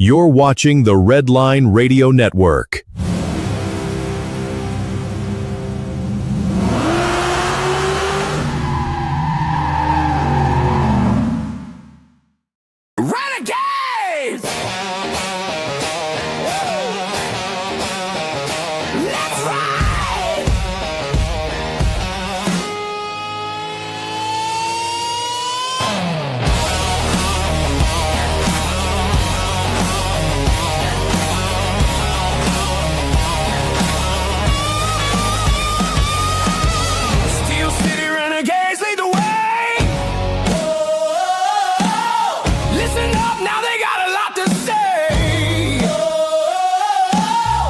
You're watching the Red Line Radio Network. Renegades! Let's ride! Steel City Renegades lead the way! Listen up, now they got a lot to say.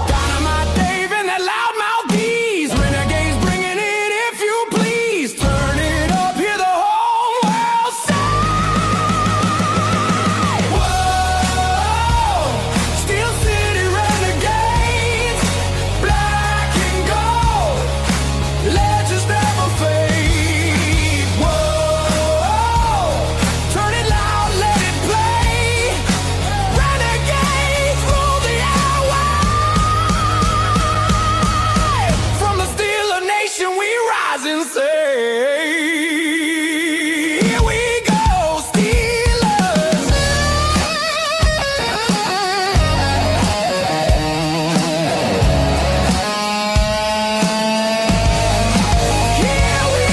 Dynamite Dave and that loudmouth D's. Renegades bringing it if you please. Turn it up, hear the whole world say. Whoa, Steel City Renegades. Black and gold, legends never fade. Whoa, turn it loud, let it play. Renegades rule the airwaves. From the Steeler Nation we rise and say, here we go, Steelers. Here we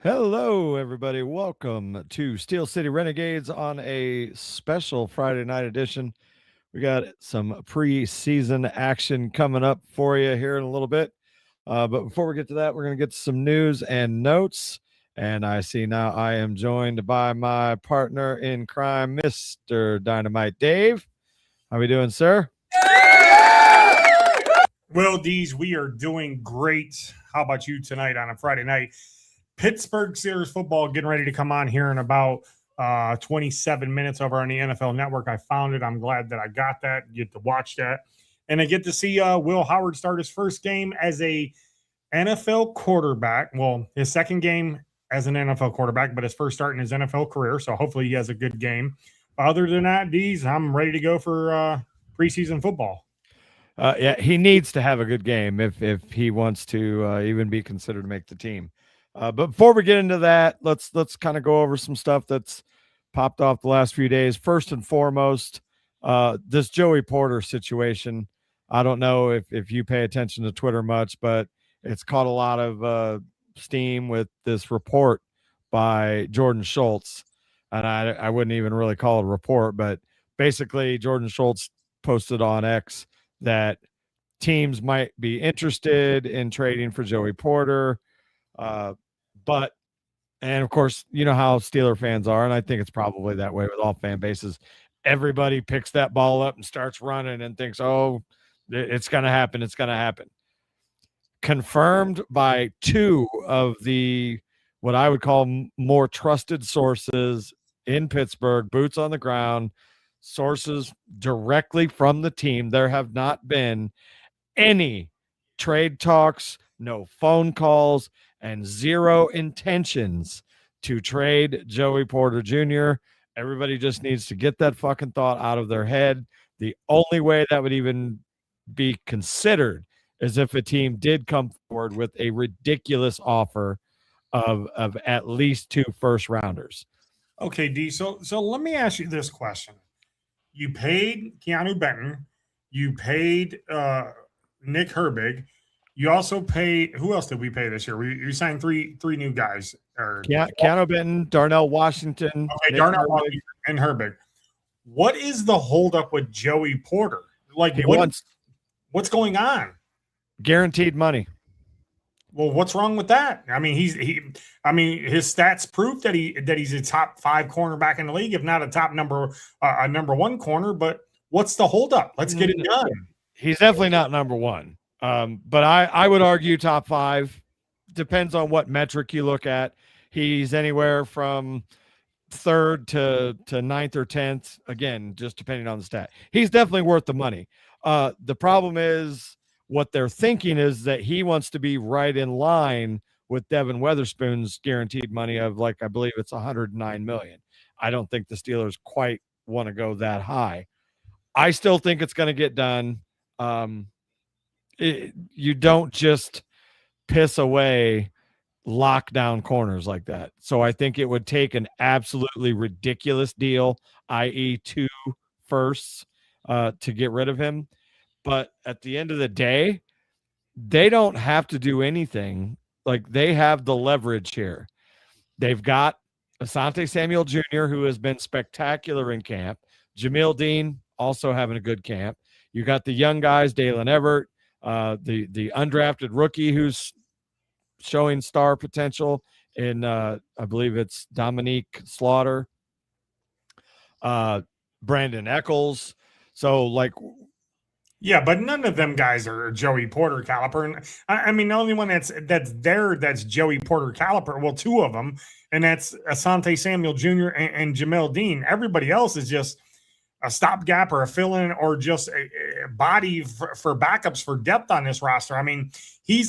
Hello, everybody. Welcome to Steel City Renegades on a special Friday night edition. We got some preseason action coming up for you here in a little bit. But before we get to that, we're going to get to some news and notes. And I see now I am joined by my partner in crime, Mr. Dynamite Dave. How we doing, sir? Well, Dees, we are doing great. How about you tonight on a Friday night? Pittsburgh Steelers football getting ready to come on here in about 27 minutes over on the NFL Network. I found it. I'm glad that I got that. Get to watch that. And I get to see Will Howard start his first game as a NFL quarterback. Well, his second game as an NFL quarterback, but his first start in his NFL career. So hopefully he has a good game. Other than that, Dees, I'm ready to go for preseason football. Yeah, he needs to have a good game if he wants to even be considered to make the team. But before we get into that, let's kind of go over some stuff that's popped off the last few days. First and foremost, this Joey Porter situation. I don't know if you pay attention to Twitter much, but it's caught a lot of steam with this report by Jordan Schultz. And I wouldn't even really call it a report, but basically Jordan Schultz posted on X that teams might be interested in trading for Joey Porter. But of course, you know how Steeler fans are, and I think it's probably that way with all fan bases. Everybody picks that ball up and starts running and thinks, oh, it's going to happen. It's going to happen. Confirmed by two of the, what I would call more trusted sources in Pittsburgh, boots on the ground, sources directly from the team. There have not been any trade talks, no phone calls, and zero intentions to trade Joey Porter Jr. Everybody just needs to get that fucking thought out of their head. The only way that would even be considered is if a team did come forward with a ridiculous offer of at least 2 first-rounders. Okay, D. So let me ask you this question. You paid Keanu Benton. You paid Nick Herbig. You also paid, who else did we pay this year? We signed three new guys. Keanu Benton, Darnell Washington. Okay, Darnell Washington and Herbig. What is the holdup with Joey Porter? Like, what's going on? Guaranteed money. Well, what's wrong with that? I mean, his stats prove that he's a top 5 cornerback in the league, if not a top number 1 corner. But what's the holdup? Let's get it done. He's definitely not number 1. But I would argue top 5. Depends on what metric you look at. He's anywhere from third to ninth or 10th, again, just depending on the stat. He's definitely worth the money. The problem is what they're thinking is that he wants to be right in line with Devin Weatherspoon's guaranteed money of, like, I believe it's 109 million. I don't think the Steelers quite want to go that high. I still think it's going to get done. You don't just piss away lockdown corners like that. So I think it would take an absolutely ridiculous deal, i.e. 2 firsts, to get rid of him. But at the end of the day, they don't have to do anything. Like, they have the leverage here. They've got Asante Samuel Jr., who has been spectacular in camp. Jamil Dean also having a good camp. You got the young guys, Dalen Everett, the undrafted rookie who's showing star potential in, I believe it's Dominique Slaughter, Brandon Eccles. So, like, yeah, but none of them guys are Joey Porter caliber. And I mean, the only one that's there that's Joey Porter caliber, well, 2 of them, and that's Asante Samuel Jr. and Jamel Dean. Everybody else is just a stopgap or a fill-in or just a body for backups for depth on this roster. I mean, he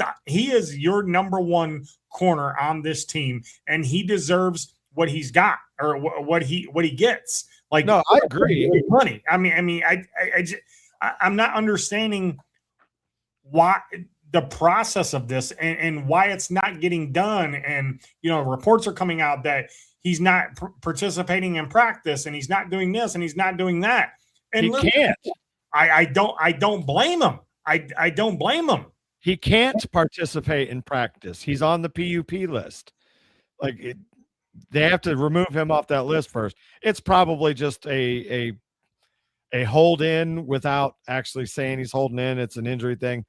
is your number 1 corner on this team, and he deserves what he's got or what he gets. Like, no, I agree. Money. I'm not understanding why the process of this and why it's not getting done. And, reports are coming out that he's not participating in practice and he's not doing this and he's not doing that. And he can't. I don't blame him. I don't blame him. He can't participate in practice. He's on the PUP list. Like, they have to remove him off that list first. It's probably just a hold in without actually saying he's holding in. It's an injury thing.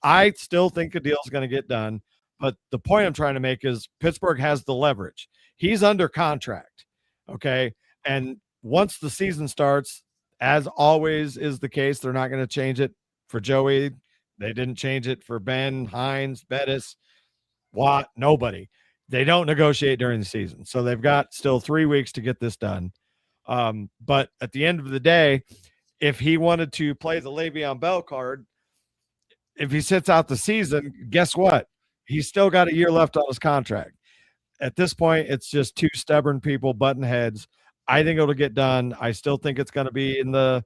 I still think a deal is going to get done, but the point I'm trying to make is Pittsburgh has the leverage. He's under contract, okay? And once the season starts, as always is the case, they're not going to change it for Joey. They didn't change it for Ben, Hines, Bettis, Watt, nobody. They don't negotiate during the season. So they've got still 3 weeks to get this done. But at the end of the day, if he wanted to play the Le'Veon Bell card, if he sits out the season, guess what? He's still got a year left on his contract. At this point, it's just 2 stubborn people butting heads. I think it'll get done. I still think it's going to be in the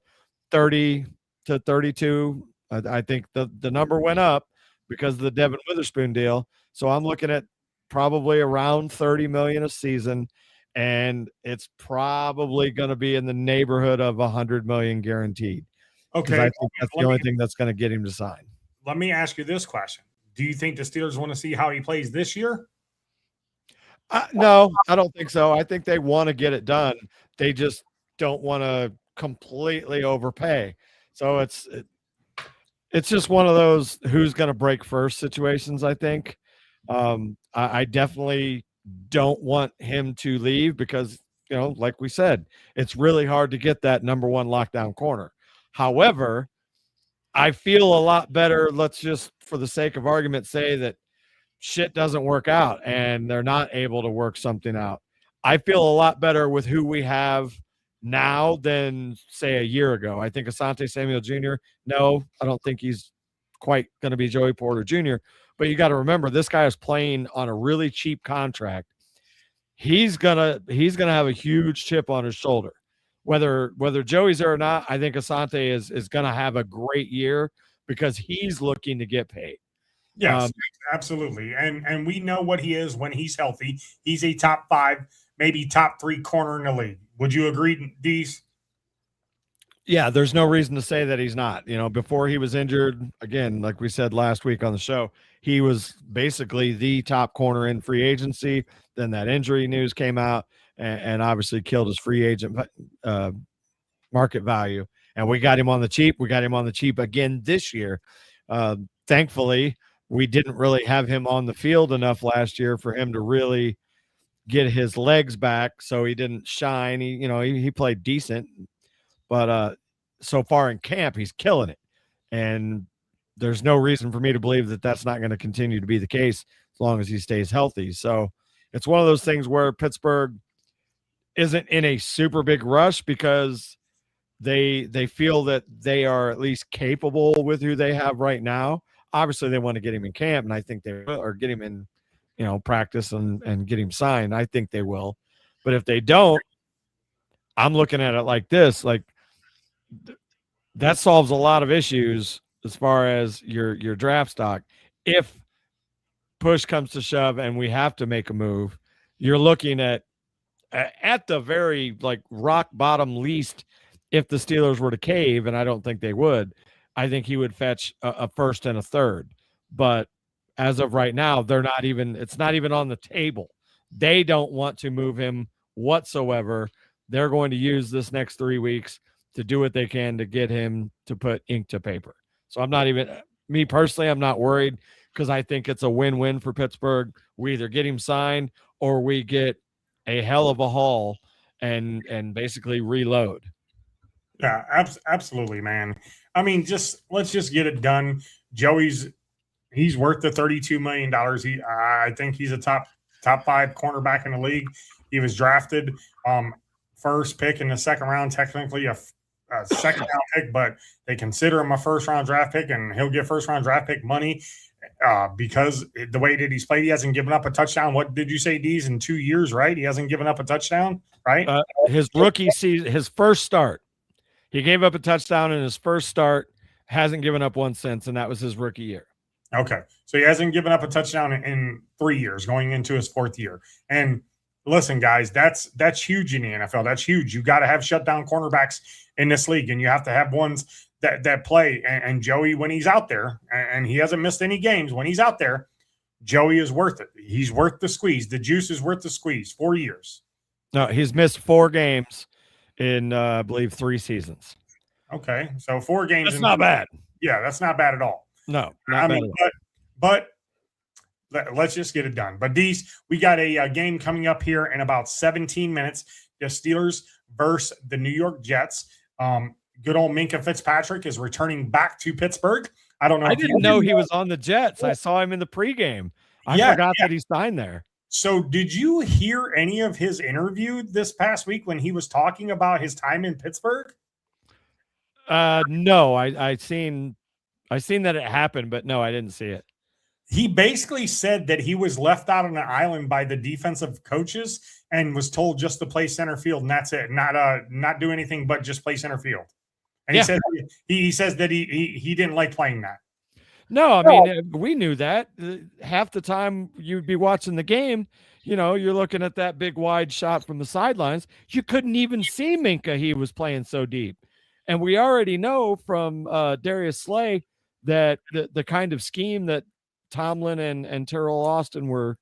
30 to 32. I think the number went up because of the Devin Witherspoon deal. So I'm looking at probably around 30 million a season. And it's probably going to be in the neighborhood of 100 million guaranteed. Okay. I think that's the only thing that's going to get him to sign. Let me ask you this question. Do you think the Steelers want to see how he plays this year? No, I don't think so. I think they want to get it done. They just don't want to completely overpay. So it's just one of those who's going to break first situations, I think. I definitely don't want him to leave because, like we said, it's really hard to get that number 1 lockdown corner. However, I feel a lot better. Let's just, for the sake of argument, say that shit doesn't work out and they're not able to work something out. I feel a lot better with who we have now than, say, a year ago. I think Asante Samuel Jr., no, I don't think he's quite going to be Joey Porter Jr., but you got to remember, this guy is playing on a really cheap contract. He's gonna have a huge chip on his shoulder. Whether Joey's there or not, I think Asante is gonna have a great year because he's looking to get paid. Yes, absolutely. And we know what he is when he's healthy. He's a top 5, maybe top 3 corner in the league. Would you agree, Dees? Yeah, there's no reason to say that he's not. Before he was injured, again, like we said last week on the show, he was basically the top corner in free agency. Then that injury news came out and obviously killed his free agent market value. And we got him on the cheap. We got him on the cheap again this year. Thankfully, we didn't really have him on the field enough last year for him to really get his legs back. So he didn't shine. He played decent. But so far in camp, he's killing it. And there's no reason for me to believe that that's not going to continue to be the case as long as he stays healthy. So it's one of those things where Pittsburgh, isn't in a super big rush because they feel that they are at least capable with who they have right now. Obviously, they want to get him in camp, and I think they will, or get him in, practice and get him signed. I think they will. But if they don't, I'm looking at it like this: like that solves a lot of issues as far as your draft stock. If push comes to shove and we have to make a move, you're looking at the very like rock bottom least. If the Steelers were to cave, and I don't think they would, I think he would fetch a first and a third. But as of right now, it's not even on the table. They don't want to move him whatsoever. They're going to use this next 3 weeks to do what they can to get him to put ink to paper. So I'm not even, me personally, I'm not worried because I think it's a win-win for Pittsburgh. We either get him signed or we get a hell of a haul and basically reload. Yeah, absolutely, man. I mean, let's just get it done. He's worth the $32 million. I think he's a top 5 cornerback in the league. He was drafted first pick in the second round, technically a second round pick, but they consider him a first round draft pick, and he'll get first round draft pick money because the way that he's played, he hasn't given up a touchdown. What did you say, Dees? In 2 years, right? He hasn't given up a touchdown, right? His rookie season, his first start, he gave up a touchdown in his first start, hasn't given up one since, and that was his rookie year. Okay. So he hasn't given up a touchdown in 3 years, going into his 4th year. And listen, guys, that's huge in the NFL. That's huge. You got to have shutdown cornerbacks in this league, and you have to have ones that play. And Joey, when he's out there, and he hasn't missed any games, when he's out there, Joey is worth it. He's worth the squeeze. The juice is worth the squeeze. 4 years. No, he's missed 4 games in, I believe, 3 seasons. Okay. So 4 games. That's not bad. Yeah, that's not bad at all. No, not bad. But let's just get it done. But we got a game coming up here in about 17 minutes. The Steelers versus the New York Jets. Good old Minkah Fitzpatrick is returning back to Pittsburgh. I don't know. I didn't know he was on the Jets. I saw him in the pregame. I forgot that he signed there. So did you hear any of his interview this past week when he was talking about his time in Pittsburgh? No, I seen that it happened, but no, I didn't see it. He basically said that he was left out on an island by the defensive coaches and was told just to play center field, and that's it. Not do anything but just play center field. And he says that he didn't like playing that. No, I mean, we knew that. Half the time you'd be watching the game, you're looking at that big wide shot from the sidelines. You couldn't even see Minkah. He was playing so deep. And we already know from Darius Slay that the kind of scheme that Tomlin and Terrell Austin were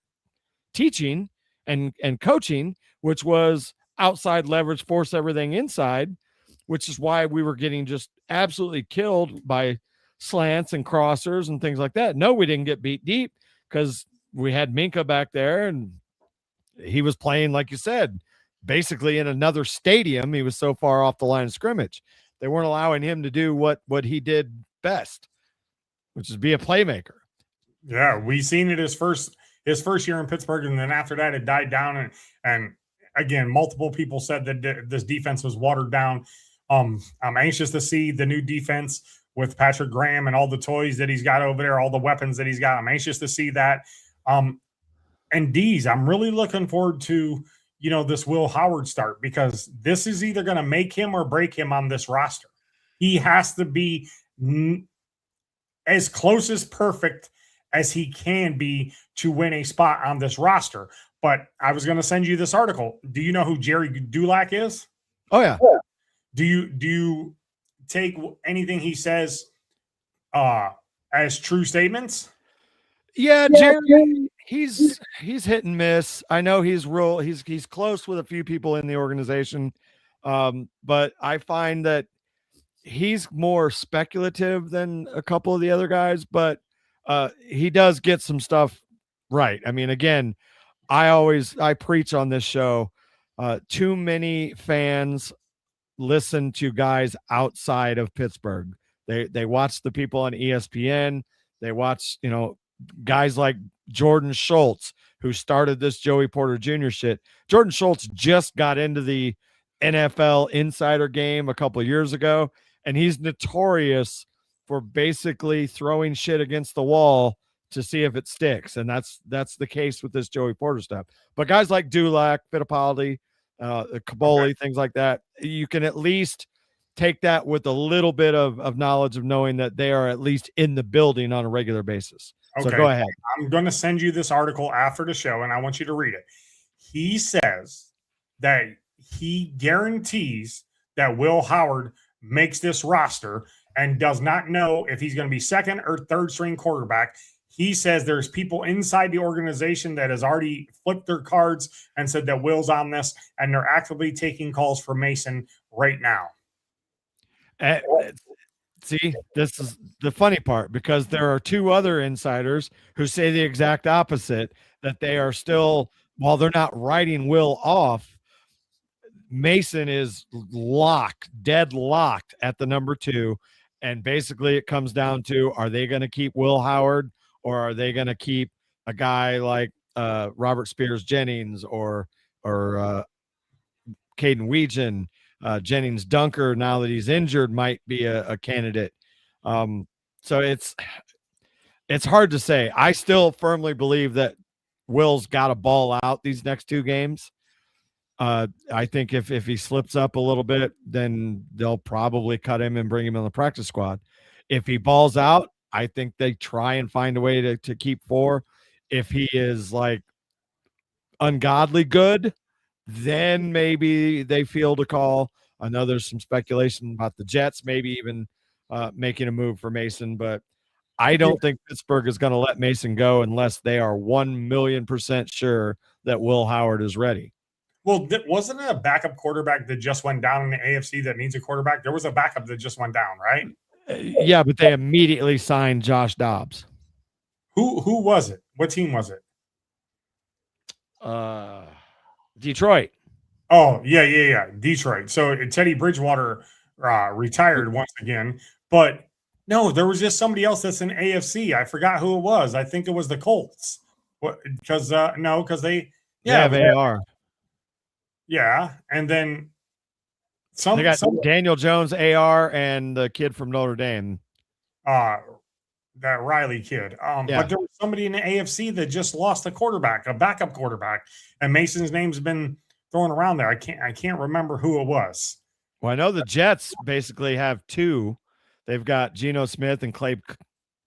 teaching and coaching, which was outside leverage, force everything inside, which is why we were getting just absolutely killed by slants and crossers and things like that. No, we didn't get beat deep because we had Minkah back there and he was playing, like you said, basically in another stadium. He was so far off the line of scrimmage. They weren't allowing him to do what he did best, which is be a playmaker. Yeah, we seen it his first year in Pittsburgh, and then after that it died down. And again, multiple people said that this defense was watered down. I'm anxious to see the new defense with Patrick Graham and all the toys that he's got over there, all the weapons that he's got. I'm anxious to see that. And D's, I'm really looking forward to this Will Howard start, because this is either going to make him or break him on this roster. He has to be as close as perfect as he can be to win a spot on this roster. But I was going to send you this article. Do you know who Jerry Dulac is? Oh, yeah. Do you take anything he says as true statements? Yeah, Jerry, he's hit and miss. I know he's close with a few people in the organization, but I find that he's more speculative than a couple of the other guys, but he does get some stuff right. I mean, again, I preach on this show. Too many fans listen to guys outside of Pittsburgh. They watch the people on ESPN. They watch, guys like Jordan Schultz, who started this Joey Porter Jr. shit. Jordan Schultz just got into the NFL insider game a couple of years ago, and he's notorious for basically throwing shit against the wall to see if it sticks. And that's the case with this Joey Porter stuff. But guys like Dulac, Fittipaldi, Kaboli, things like that, you can at least take that with a little bit of knowledge of knowing that they are at least in the building on a regular basis. So go ahead. I'm going to send you this article after the show, and I want you to read it. He says that he guarantees that Will Howard makes this roster and does not know if he's going to be second or third string quarterback. He says there's people inside the organization that has already flipped their cards and said that Will's on this, and they're actively taking calls for Mason right now. See, this is the funny part, because there are two other insiders who say the exact opposite, that they are still, while they're not writing Will off, Mason is deadlocked at the number 2. And basically it comes down to, are they going to keep Will Howard, or are they going to keep a guy like Robert Spears Jennings or Caden Weegan? Jennings Dunker, now that he's injured, might be a candidate. So it's hard to say. I still firmly believe that Will's got to ball out these next 2 games. I think if he slips up a little bit, then they'll probably cut him and bring him on the practice squad. If he balls out, I think they try and find a way to keep 4. If he is like ungodly good, then maybe they field a call. I know there's some speculation about the Jets maybe even making a move for Mason, but I don't think Pittsburgh is going to let Mason go unless they are 1,000,000% sure that Will Howard is ready. Well, wasn't it a backup quarterback that just went down in the AFC that needs a quarterback? There was a backup that just went down, right? Yeah, but they immediately signed Josh Dobbs. Who was it? What team was it? Detroit. Oh, yeah. Detroit. So Teddy Bridgewater retired once again. But no, there was just somebody else that's in AFC. I forgot who it was. I think it was the Colts. Because they have AR. Yeah, and then they got Daniel Jones, AR, and the kid from Notre Dame. That Riley kid. But there was somebody in the AFC that just lost a backup quarterback, and Mason's name's been thrown around there. I can't remember who it was. Well, I know the Jets basically have 2. They've got Geno Smith and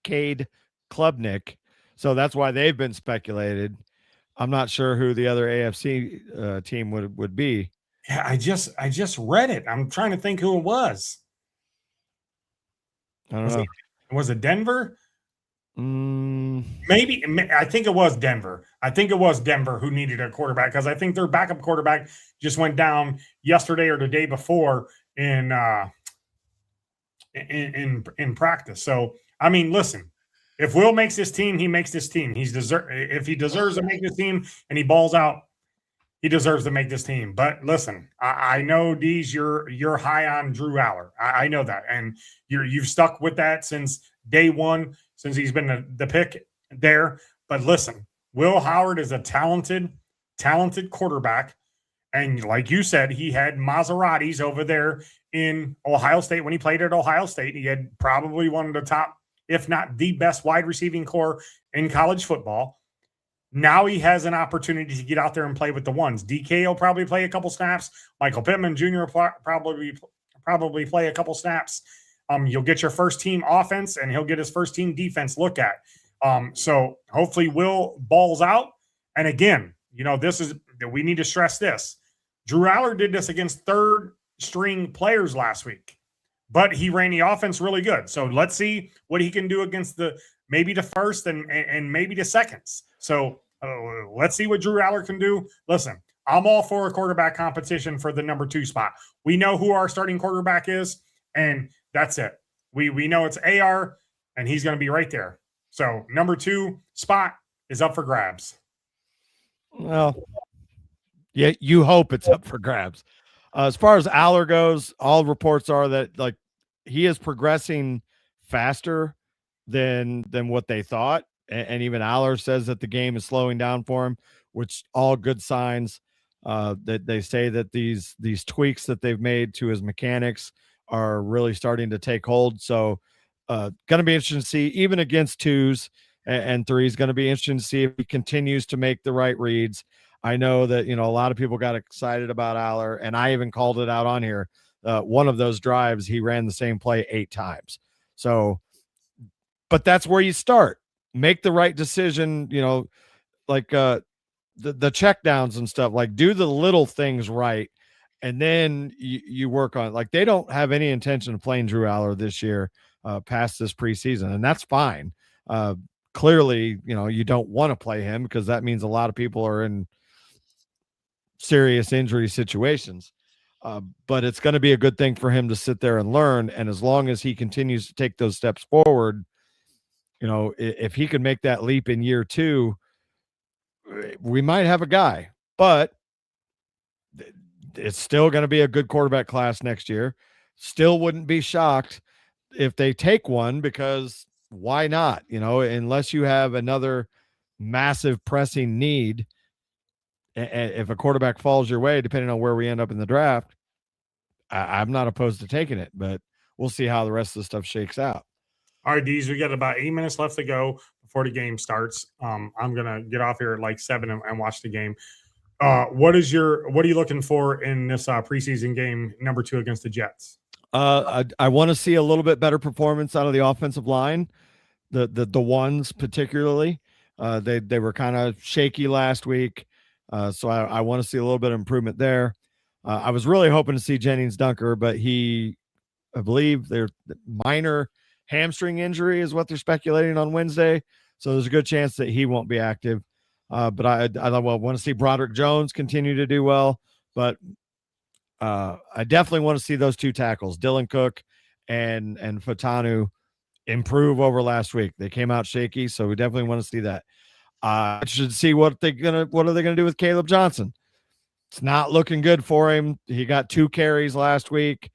Cade Klubnik, so that's why they've been speculated. I'm not sure who the other AFC team would be. Yeah, I just read it. I'm trying to think who it was. I don't know. Was it Denver? Maybe. I think it was Denver. I think it was Denver who needed a quarterback, because I think their backup quarterback just went down yesterday or the day before in practice. So, I mean, listen, if Will makes this team, he makes this team. If he deserves to make this team and he balls out, he deserves to make this team. But listen, I know, Dees, you're high on Drew Aller. I know that, and you've stuck with that since day one, since he's been the pick there. But listen, Will Howard is a talented quarterback, and like you said, he had Maseratis over there in Ohio State when he played at Ohio State. He had probably one of the top, if not the best, wide receiving core in college football. Now he has an opportunity to get out there and play with the ones. DK will probably play a couple snaps. Michael Pittman Jr. will probably play a couple snaps. You'll get your first team offense, and he'll get his first team defense look at. So hopefully Will balls out. And again, we need to stress this. Drew Aller did this against third string players last week, but he ran the offense really good. So let's see what he can do against maybe the first and maybe the seconds. So let's see what Drew Aller can do. Listen, I'm all for a quarterback competition for the number 2 spot. We know who our starting quarterback is, and that's it. We know it's AR, and he's going to be right there. So number 2 spot is up for grabs. Well, yeah, you hope it's up for grabs. As far as Aller goes, all reports are that he is progressing faster than what they thought. and even Aller says that the game is slowing down for him, which all good signs. That they say that these tweaks that they've made to his mechanics are really starting to take hold. So, going to be interesting to see, even against twos and threes. Going to be interesting to see if he continues to make the right reads. I know that a lot of people got excited about Aller, and I even called it out on here. One of those drives, he ran the same play 8 times. So, but that's where you start. Make the right decision. Like the check downs and stuff, like do the little things right, and then you work on it. Like they don't have any intention of playing Drew Aller this year past this preseason, and that's fine. Clearly, you don't want to play him because that means a lot of people are in serious injury situations. But it's going to be a good thing for him to sit there and learn, and as long as he continues to take those steps forward, if he can make that leap in year 2, we might have a guy. But it's still going to be a good quarterback class next year. Still wouldn't be shocked if they take one, because why not? Unless you have another massive pressing need, if a quarterback falls your way, depending on where we end up in the draft, I'm not opposed to taking it, but we'll see how the rest of the stuff shakes out. All right, Deez, we got about 8 minutes left to go before the game starts. I'm gonna get off here at like 7 and watch the game. What are you looking for in this preseason game number 2 against the Jets? I want to see a little bit better performance out of the offensive line, the ones particularly. They were kind of shaky last week, so I want to see a little bit of improvement there. I was really hoping to see Jennings Dunker, but I believe their minor hamstring injury is what they're speculating on Wednesday, so there's a good chance that he won't be active. But I want to see Broderick Jones continue to do well, but I definitely want to see those 2 tackles, Dylan Cook and Fatanu, improve over last week. They came out shaky, so we definitely want to see that. I should see what are they gonna do with Caleb Johnson. It's not looking good for him. He got 2 carries last week,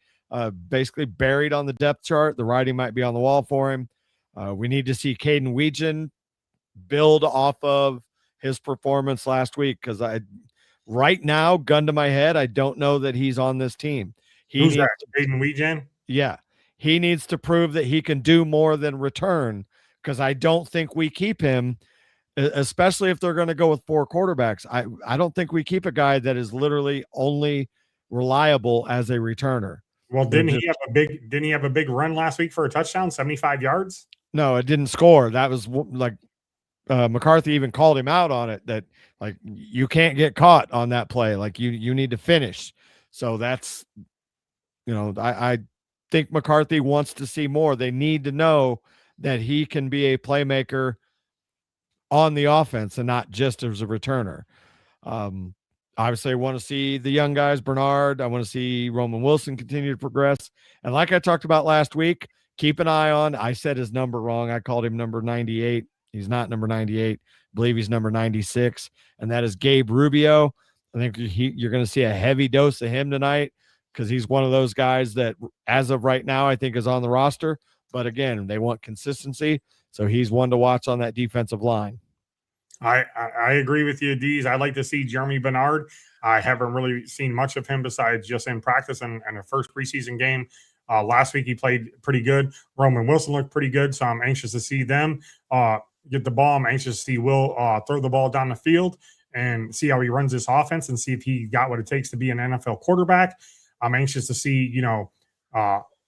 basically buried on the depth chart. The writing might be on the wall for him. We need to see Caden Weegan build off of his performance last week, because right now, gun to my head, I don't know that he's on this team. Who's that? Caden Weegan? Yeah. He needs to prove that he can do more than return, because I don't think we keep him, especially if they're going to go with 4 quarterbacks. I don't think we keep a guy that is literally only reliable as a returner. Well, didn't he have a big run last week for a touchdown, 75 yards? No, it didn't score. That was like McCarthy even called him out on it, that like you can't get caught on that play. Like you need to finish. So that's, I think McCarthy wants to see more. They need to know that he can be a playmaker on the offense and not just as a returner. Obviously, I want to see the young guys, Bernard. I want to see Roman Wilson continue to progress. And like I talked about last week, keep an eye on, I said his number wrong. I called him number 98. He's not number 98. I believe he's number 96. And that is Gabe Rubio. I think you're going to see a heavy dose of him tonight, because he's one of those guys that, as of right now, I think is on the roster. But again, they want consistency. So he's one to watch on that defensive line. I agree with you, Deez. I'd like to see Jeremy Bernard. I haven't really seen much of him besides just in practice and the first preseason game. Last week he played pretty good. Roman Wilson looked pretty good, so I'm anxious to see them get the ball. I'm anxious to see Will throw the ball down the field and see how he runs this offense and see if he got what it takes to be an NFL quarterback. I'm anxious to see,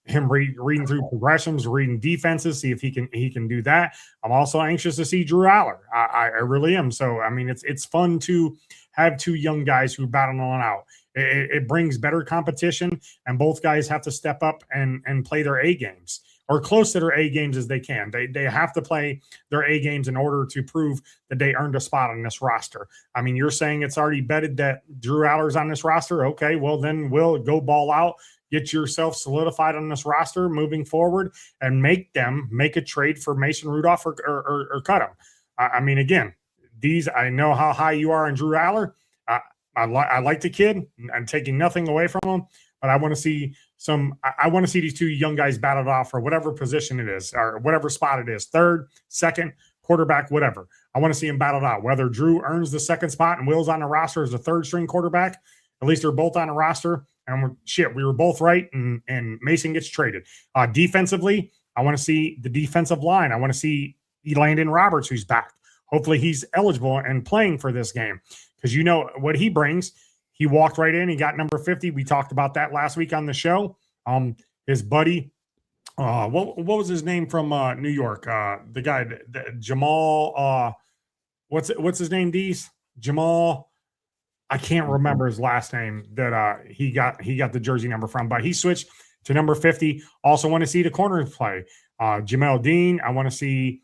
him reading through progressions, reading defenses, see if he can do that. I'm also anxious to see Drew Aller. I really am. So, I mean, it's fun to have 2 young guys who battle on out. It brings better competition, and both guys have to step up and play their A games, or close to their A games as they can. They have to play their A games in order to prove that they earned a spot on this roster. I mean, you're saying it's already betted that Drew Aller's on this roster. Okay, well then we'll go ball out, get yourself solidified on this roster moving forward, and make a trade for Mason Rudolph or cut him. I mean, again, I know how high you are on Drew Aller. I like the kid. I'm taking nothing away from him, but I want to see these 2 young guys battled off for whatever position it is or whatever spot it is, 3rd, 2nd, quarterback, whatever. I want to see him battled out. Whether Drew earns the second spot and Will's on the roster as a third string quarterback, at least they're both on the roster. And we were both right, and Mason gets traded. Defensively, I want to see the defensive line. I want to see Elandon Roberts, who's back. Hopefully he's eligible and playing for this game because you know what he brings. He walked right in. He got number 50. We talked about that last week on the show. His buddy, what was his name from New York? The guy, Jamal. What's his name? Jamal. I can't remember his last name that he got the jersey number from, but he switched to number 50. Also want to see the corners play. Jamel Dean. I want to see,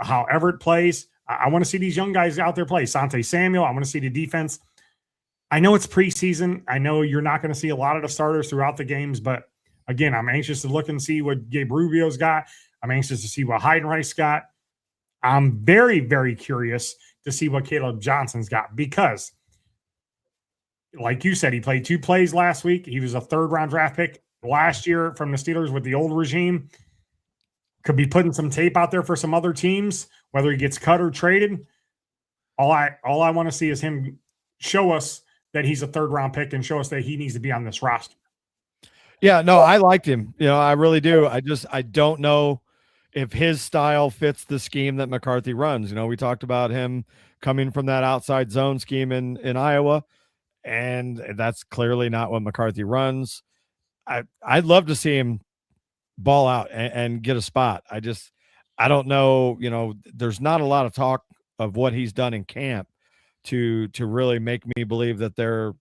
how Everett plays. I want to see these young guys out there play. Sante Samuel. I want to see the defense. I know it's preseason. I know you're not going to see a lot of the starters throughout the games, but again, I'm anxious to look and see what Gabe Rubio's got. I'm anxious to see what Heidenreich's got. I'm very, very curious to see what Caleb Johnson's got because, like you said, he played 2 plays last week. He was a third-round draft pick last year from the Steelers with the old regime. Could be putting some tape out there for some other teams, whether he gets cut or traded. All I want to see is him show us that he's a third-round pick and show us that he needs to be on this roster. Yeah, no, I liked him. I really do. I don't know if his style fits the scheme that McCarthy runs. We talked about him coming from that outside zone scheme in Iowa, and that's clearly not what McCarthy runs. I'd love to see him ball out and get a spot. I don't know. There's not a lot of talk of what he's done in camp to really make me believe that they're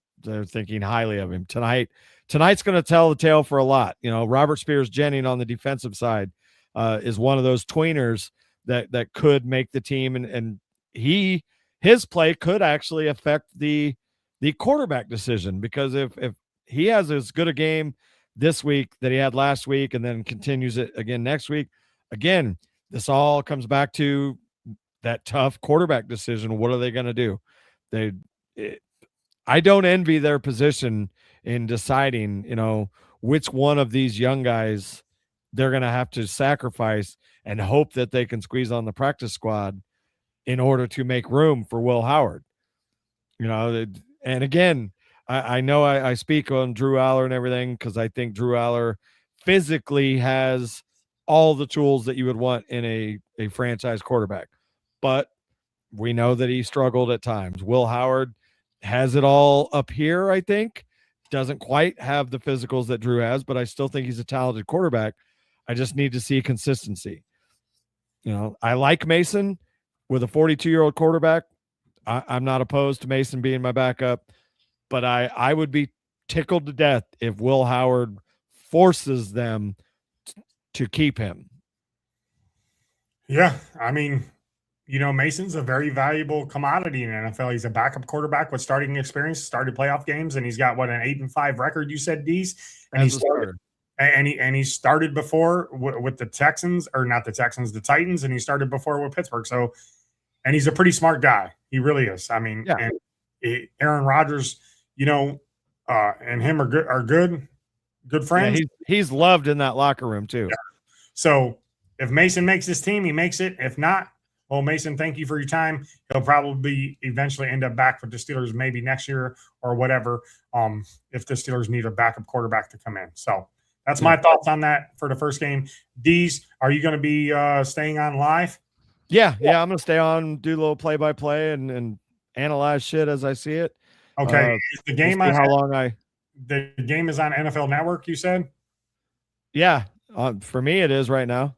thinking highly of him tonight's going to tell the tale for a lot. Robert Spears-Jennings on the defensive side is one of those tweeners that could make the team, and his play could actually affect the quarterback decision, because if he has as good a game this week that he had last week and then continues it again next week, again, this all comes back to that tough quarterback decision. What are they going to do? I don't envy their position in deciding, which one of these young guys they're going to have to sacrifice and hope that they can squeeze on the practice squad in order to make room for Will Howard. And again, I know I speak on Drew Aller and everything because I think Drew Aller physically has all the tools that you would want in a franchise quarterback. But we know that he struggled at times. Will Howard has it all up here, I think. Doesn't quite have the physicals that Drew has, but I still think he's a talented quarterback. I just need to see consistency. I like Mason with a 42-year-old quarterback. I'm not opposed to Mason being my backup, but I would be tickled to death if Will Howard forces them to keep him. Yeah, I mean, Mason's a very valuable commodity in the NFL. He's a backup quarterback with starting experience, started playoff games, and he's got an 8-5 record. You said, Dees, and he started before with the Texans, or not the Texans, the Titans, and he started before with Pittsburgh. So, and he's a pretty smart guy. He really is. I mean, yeah. And Aaron Rodgers, and him are good friends. Yeah, he's loved in that locker room too. Yeah. So if Mason makes this team, he makes it. If not, well, Mason, thank you for your time. He'll probably eventually end up back with the Steelers maybe next year or whatever, if the Steelers need a backup quarterback to come in. So that's my thoughts on that for the first game. Dees, are you going to be staying on live? Yeah, I'm going to stay on, do a little play-by-play and analyze shit as I see it. Okay. Is the game on the game is on NFL Network, you said? Yeah, for me it is right now.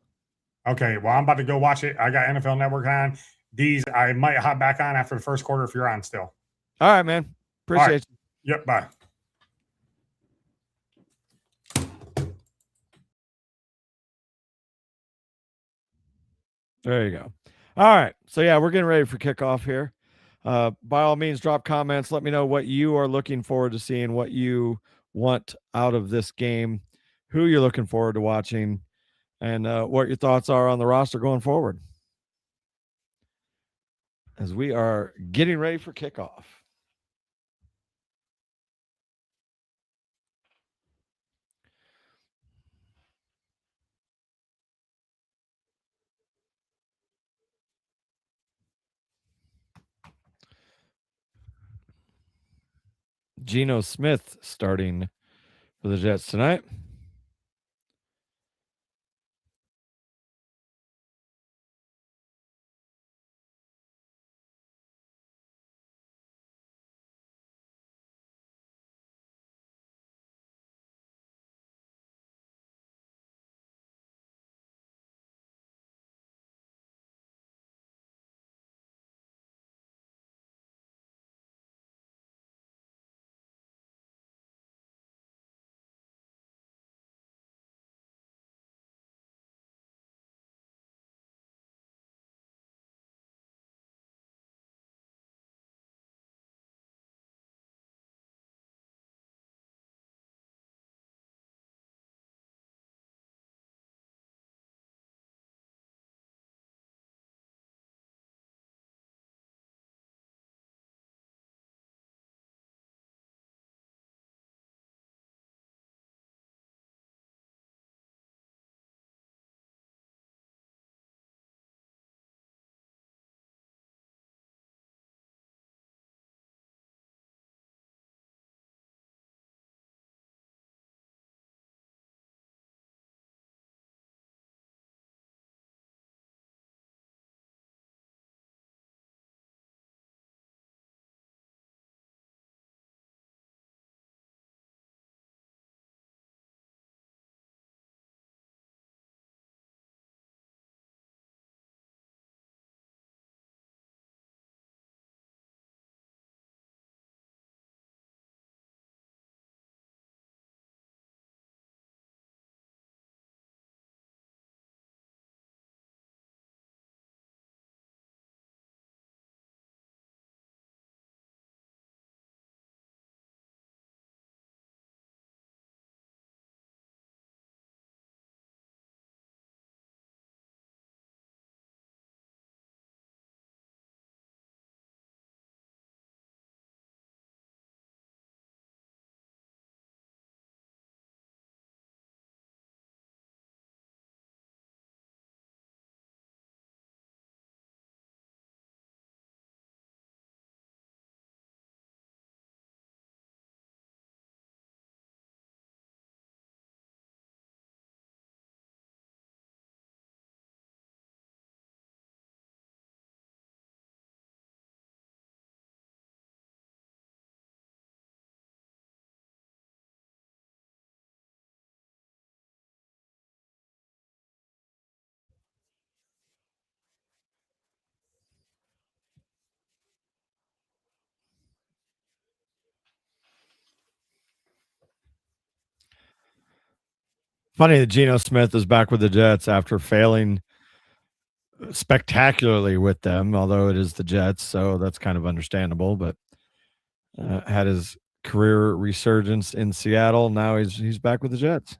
Okay, well, I'm about to go watch it. I got NFL Network on. These I might hop back on after the first quarter if you're on still. All right, man. Appreciate you. Yep, bye. There you go. All right. So, yeah, we're getting ready for kickoff here. By all means, drop comments. Let me know what you are looking forward to seeing, what you want out of this game, who you're looking forward to watching, and what your thoughts are on the roster going forward as we are getting ready for kickoff. Geno Smith starting for the Jets tonight. Funny that Geno Smith is back with the Jets after failing spectacularly with them, although it is the Jets, so that's kind of understandable. But had his career resurgence in Seattle. Now he's back with the Jets.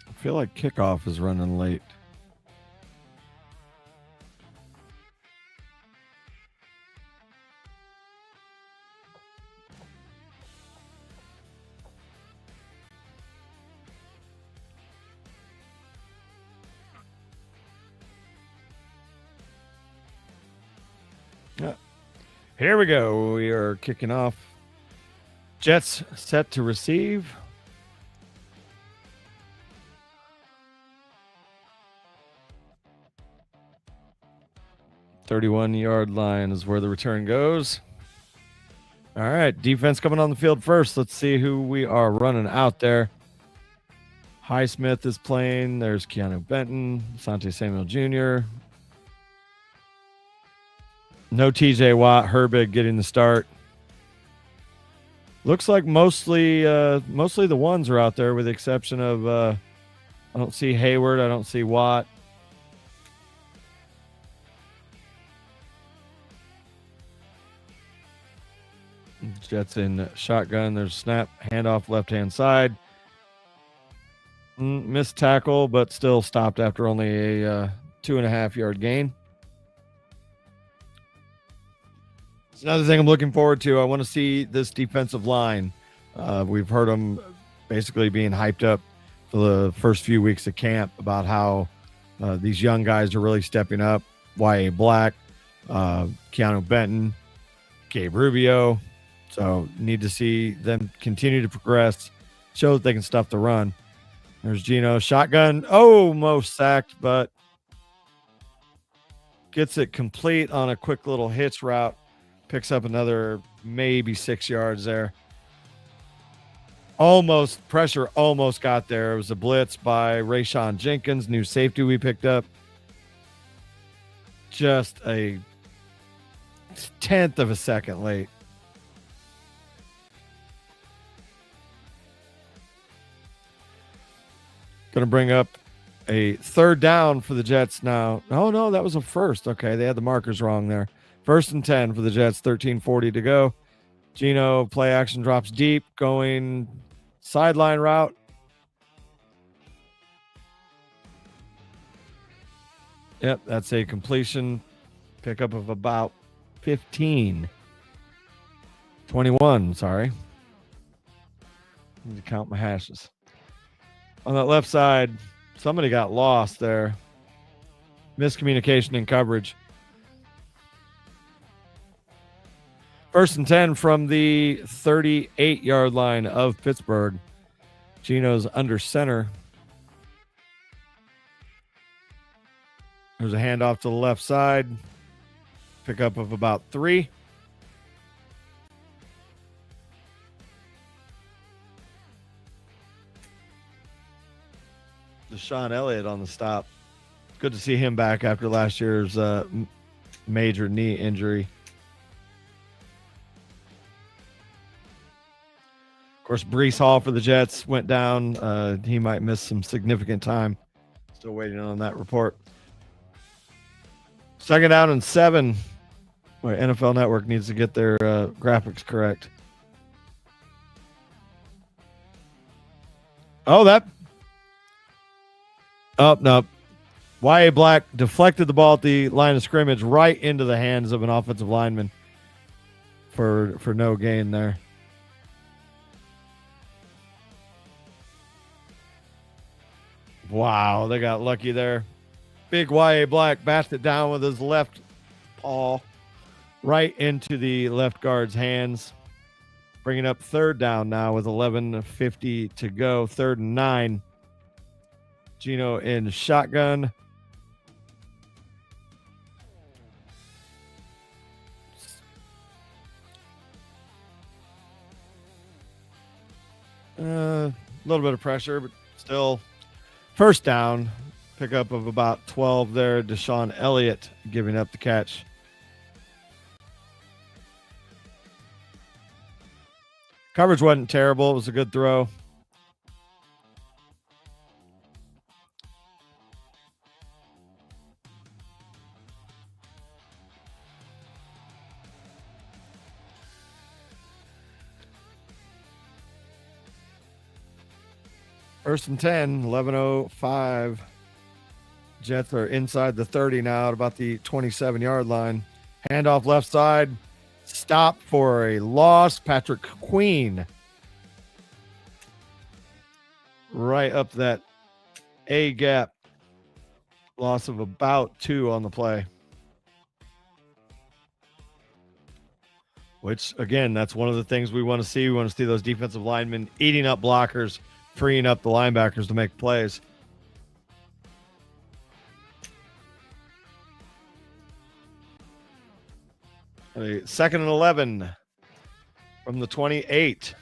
I feel like kickoff is running late. Here we go. We are kicking off. Jets set to receive. "31-yard line is where the return goes. All right, defense coming on the field first. Let's see who we are running out there. Highsmith is playing. There's Keanu Benton, Asante Samuel Jr. No TJ Watt. Herbig getting the start. Looks like mostly the ones are out there, with the exception of I don't see Hayward. I don't see Watt. Jets in shotgun. There's snap, handoff, left-hand side. Missed tackle, but still stopped after only a 2.5-yard gain. It's another thing I'm looking forward to. I want to see this defensive line. We've heard them basically being hyped up for the first few weeks of camp about how these young guys are really stepping up. Y.A. Black, Keanu Benton, Gabe Rubio. So need to see them continue to progress, show that they can stuff the run. There's Gino, shotgun, almost sacked, but gets it complete on a quick little hitch route. Picks up another maybe 6 yards there. Pressure almost got there. It was a blitz by Rayshawn Jenkins, new safety we picked up. Just a 1/10 of a second late. Going to bring up a third down for the Jets now. Oh, no, that was a first. Okay, they had the markers wrong there. 1st and 10 for the Jets, 13:40 to go. Gino, play action, drops deep, going sideline route. Yep, that's a completion. Pickup of about 15. 21, sorry. Need to count my hashes. On that left side, somebody got lost there. Miscommunication in coverage. 1st and 10 from the 38-yard line of Pittsburgh. Gino's under center. There's a handoff to the left side. Pickup of about 3. Deshaun Elliott on the stop. Good to see him back after last year's major knee injury. Of course, Breece Hall for the Jets went down. He might miss some significant time. Still waiting on that report. 2nd down and 7. Boy, NFL Network needs to get their graphics correct. Oh, no. Y.A. Black deflected the ball at the line of scrimmage right into the hands of an offensive lineman for no gain there. Wow, they got lucky there. Big Y.A. Black bashed it down with his left paw right into the left guard's hands. Bringing up 3rd down now with 11:50 to go. 3rd and 9. Gino in shotgun. A little bit of pressure, but still 1st down. Pickup of about 12 there. Deshaun Elliott giving up the catch. Coverage wasn't terrible. It was a good throw. First and 10, 11:05. Jets are inside the 30 now at about the 27-yard line. Handoff left side. Stop for a loss. Patrick Queen. Right up that A gap. Loss of about 2 on the play. which, again, that's one of the things we want to see. We want to see those defensive linemen eating up blockers, freeing up the linebackers to make plays. A 2nd and 11 from the 28.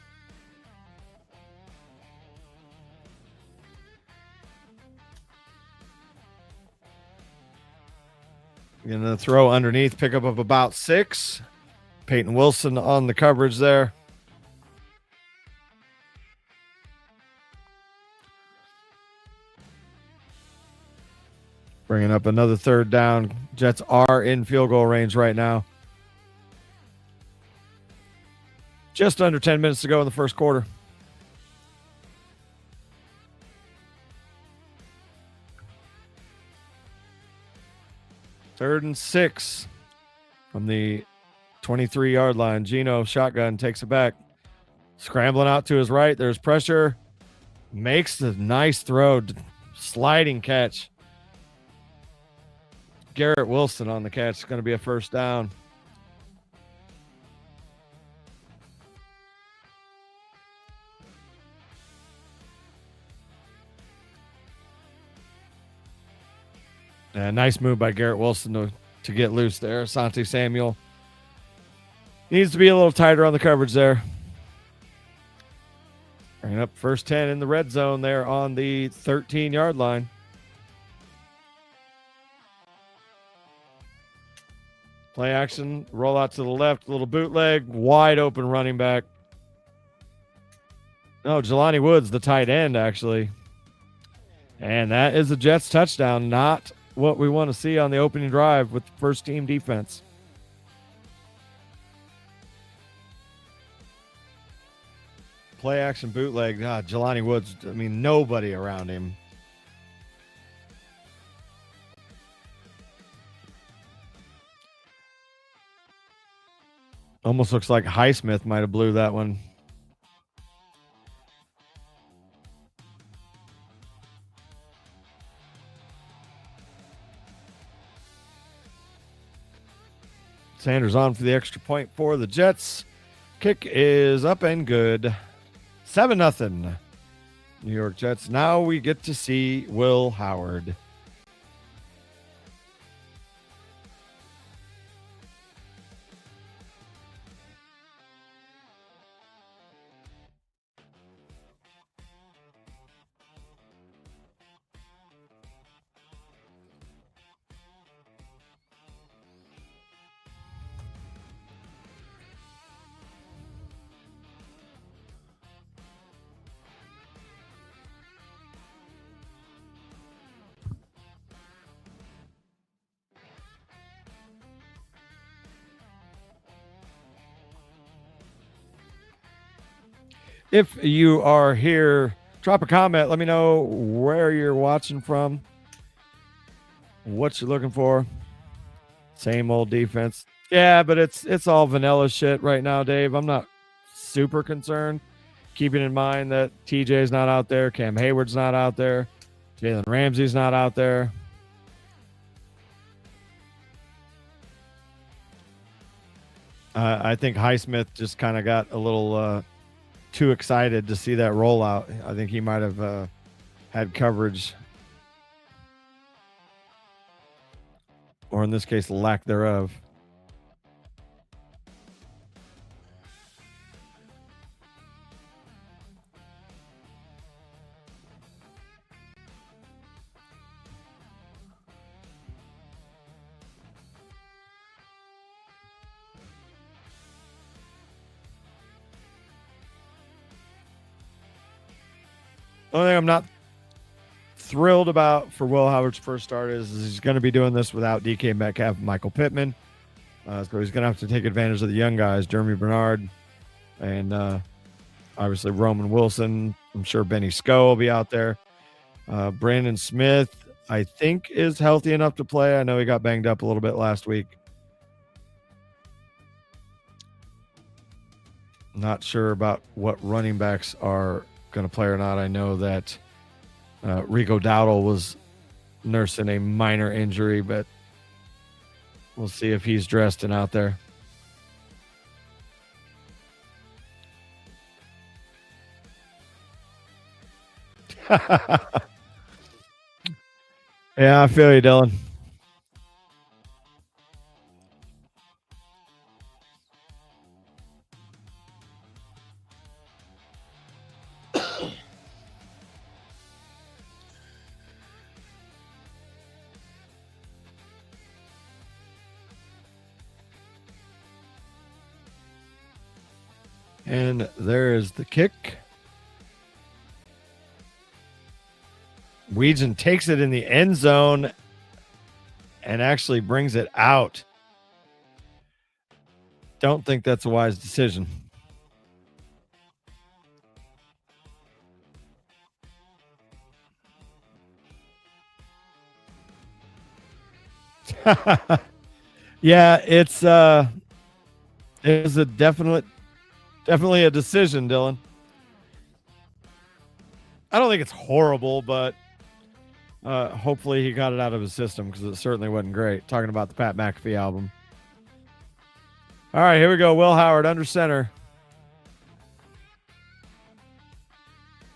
Going to throw underneath, pickup of about 6. Peyton Wilson on the coverage there. Bringing up another 3rd down. Jets are in field goal range right now. Just under 10 minutes to go in the first quarter. Third and 6 from the 23-yard line. Gino, shotgun, takes it back. Scrambling out to his right. There's pressure. Makes the nice throw. Sliding catch. Garrett Wilson on the catch. It's going to be a first down. Nice move by Garrett Wilson to get loose there. Asante Samuel needs to be a little tighter on the coverage there. Bringing up first 10 in the red zone there on the 13-yard line. Play action, roll out to the left, little bootleg, wide open running back. No, Jelani Woods, the tight end, actually. And that is a Jets touchdown, not what we want to see on the opening drive with the first team defense. Play action bootleg. Jelani Woods, I mean, nobody around him. Almost looks like Highsmith might have blew that one. Sanders on for the extra point for the Jets. Kick is up and good. 7-0. New York Jets. Now we get to see Will Howard. If you are here, drop a comment. Let me know where you're watching from, what you're looking for. Same old defense. Yeah, but it's all vanilla shit right now, Dave. I'm not super concerned. Keeping in mind that TJ's not out there, Cam Hayward's not out there, Jalen Ramsey's not out there. I think Highsmith just kind of got a little too excited to see that rollout. I think he might have had coverage, or in this case, lack thereof. The only thing I'm not thrilled about for Will Howard's first start is he's going to be doing this without DK Metcalf and Michael Pittman. So he's going to have to take advantage of the young guys, Jeremy Bernard, and obviously Roman Wilson. I'm sure Benny Sco will be out there. Brandon Smith, I think, is healthy enough to play. I know he got banged up a little bit last week. Not sure about what running backs are going to play or not. I know that Rico Dowdle was nursing a minor injury, but we'll see if he's dressed and out there. Yeah, I feel you, Dylan. And there is the kick. Weegan takes it in the end zone and actually brings it out. Don't think that's a wise decision. Yeah, it was a definitely a decision, Dylan. I don't think it's horrible, but hopefully he got it out of his system because it certainly wasn't great. Talking about the Pat McAfee album. All right, here we go. Will Howard under center.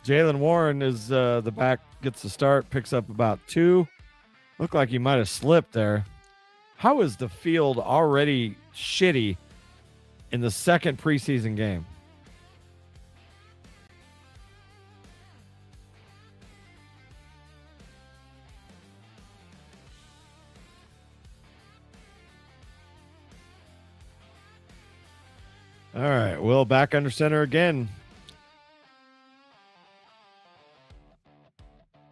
Jalen Warren is the back, gets the start, picks up about 2. Looked like he might have slipped there. How is the field already shitty in the second preseason game? All right, Will back under center again.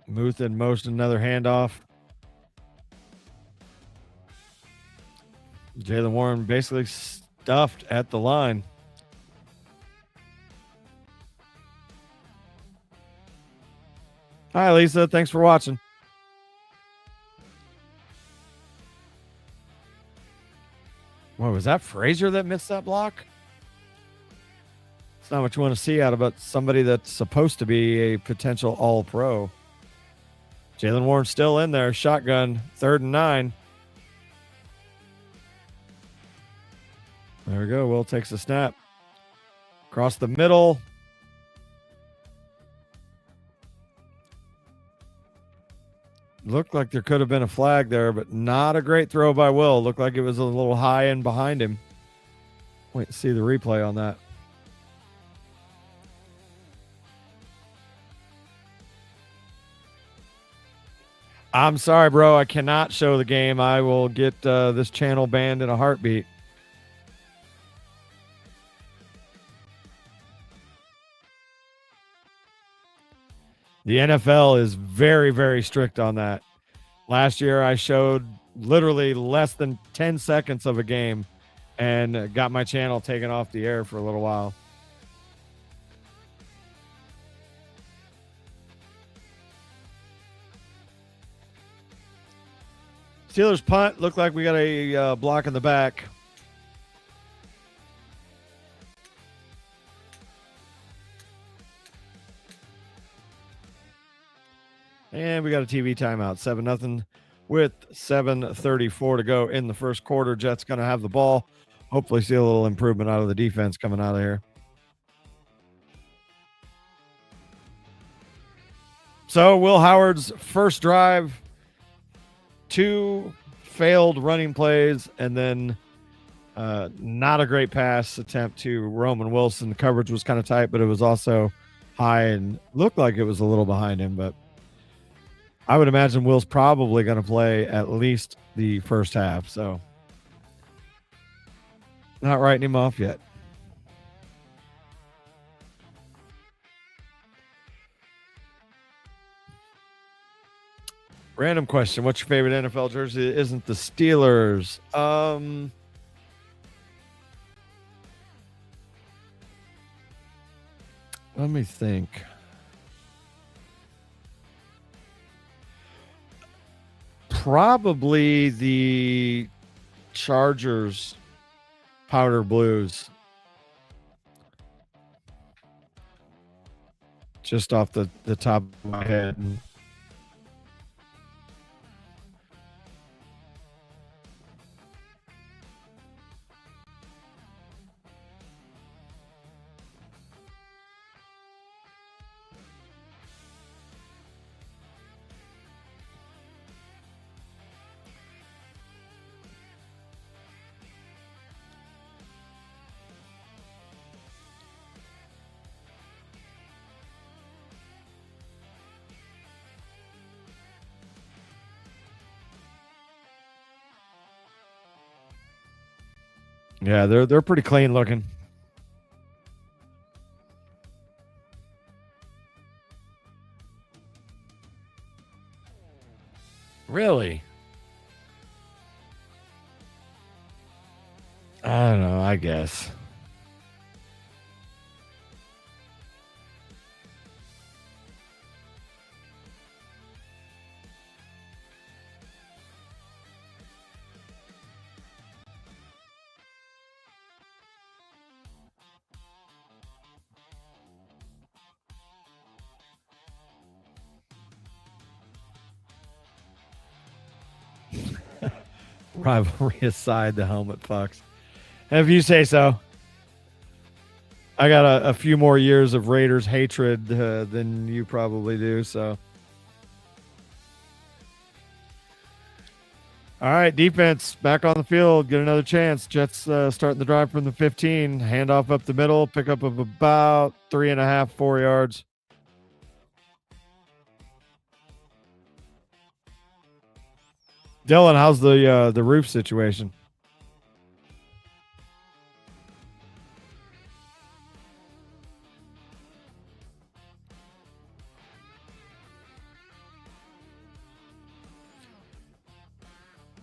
Muth in motion, another handoff. Jalen Warren basically stuffed at the line. Hi, Lisa. Thanks for watching. What was that? Frazier that missed that block? It's not what you want to see out of somebody that's supposed to be a potential all-pro. Jalen Warren still in there. Shotgun, 3rd and 9. There we go. Will takes the snap. Across the middle. Looked like there could have been a flag there, but not a great throw by Will. Looked like it was a little high and behind him. Wait to see the replay on that. I'm sorry, bro. I cannot show the game. I will get this channel banned in a heartbeat. The NFL is very, very strict on that. Last year, I showed literally less than 10 seconds of a game and got my channel taken off the air for a little while. Steelers punt. Looked like we got a block in the back. And we got a TV timeout. 7-0 with 7:34 to go in the first quarter. Jets going to have the ball. Hopefully see a little improvement out of the defense coming out of here. So Will Howard's first drive, 2 failed running plays, and then not a great pass attempt to Roman Wilson. The coverage was kind of tight, but it was also high and looked like it was a little behind him. But I would imagine Will's probably going to play at least the first half. So not writing him off yet. Random question. What's your favorite NFL jersey? It isn't the Steelers. Let me think. Probably the Chargers powder blues. Just off the top of my head. Yeah, they're pretty clean looking. Really? I don't know, I guess. Rivalry aside, the helmet fucks. If you say so. I got a few more years of Raiders hatred than you probably do. So, all right, defense back on the field. Get another chance. Jets starting the drive from the 15. Handoff up the middle. Pickup of about 3.5, 4 yards. Dylan, how's the roof situation?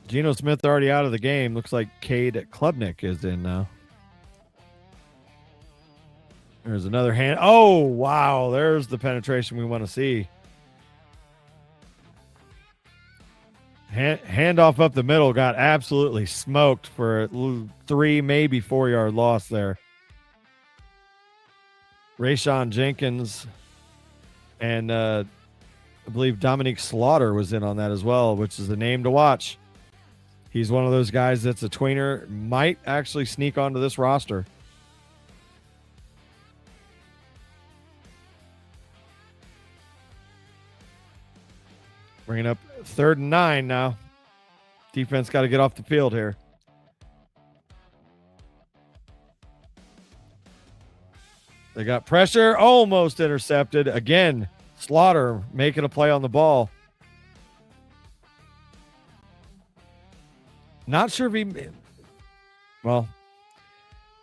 Geno Smith already out of the game. Looks like Cade Klubnik is in now. There's another hand. Oh, wow. There's the penetration we want to see. Handoff up the middle got absolutely smoked for a 3, maybe 4 yard loss there. Rayshawn Jenkins and I believe Dominique Slaughter was in on that as well, which is a name to watch. He's one of those guys that's a tweener, might actually sneak onto this roster. Bringing up 3rd and 9 now. Defense got to get off the field here. They got pressure, almost intercepted. Again, Slaughter making a play on the ball. Not sure if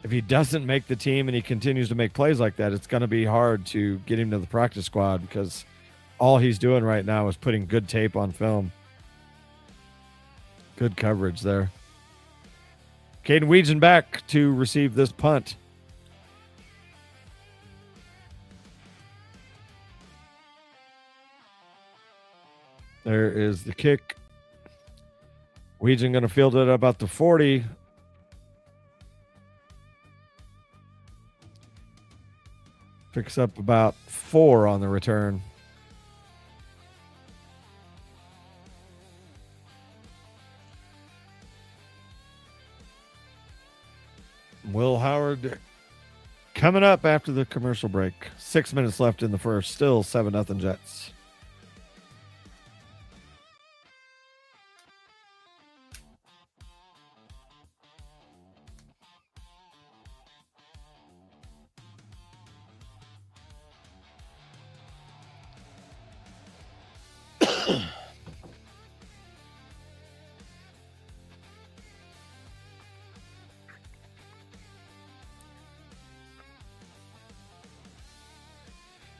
if he doesn't make the team and he continues to make plays like that, it's going to be hard to get him to the practice squad because all he's doing right now is putting good tape on film. Good coverage there. Caden Weegan back to receive this punt. There is the kick. Weegan going to field it about the 40. Picks up about 4 on the return. Will Howard coming up after the commercial break. 6 minutes left in the first. Still 7-0 Jets.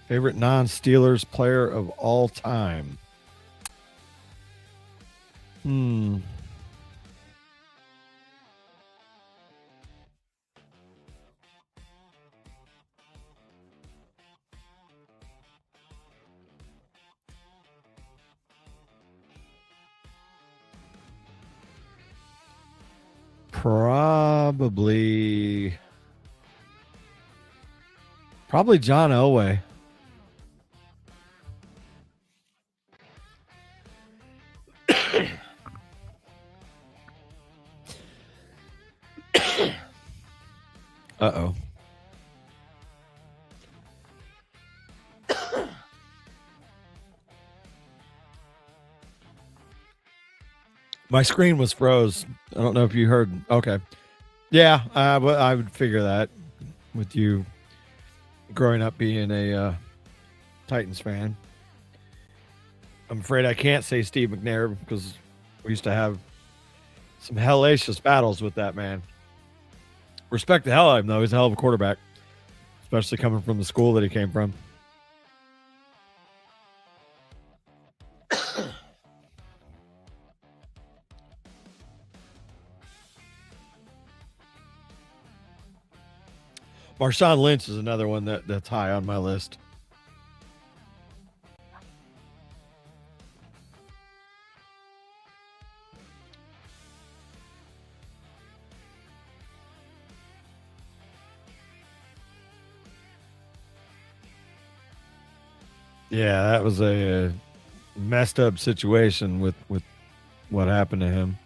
Favorite non-Steelers player of all time? Probably John Elway. Uh-oh. My screen was froze. I don't know if you heard. Okay. Yeah, I would figure that with you growing up being a Titans fan. I'm afraid I can't say Steve McNair because we used to have some hellacious battles with that man. Respect the hell out of him, though. He's a hell of a quarterback, especially coming from the school that he came from. Marshawn Lynch is another one that's high on my list. Yeah, that was a messed up situation with what happened to him.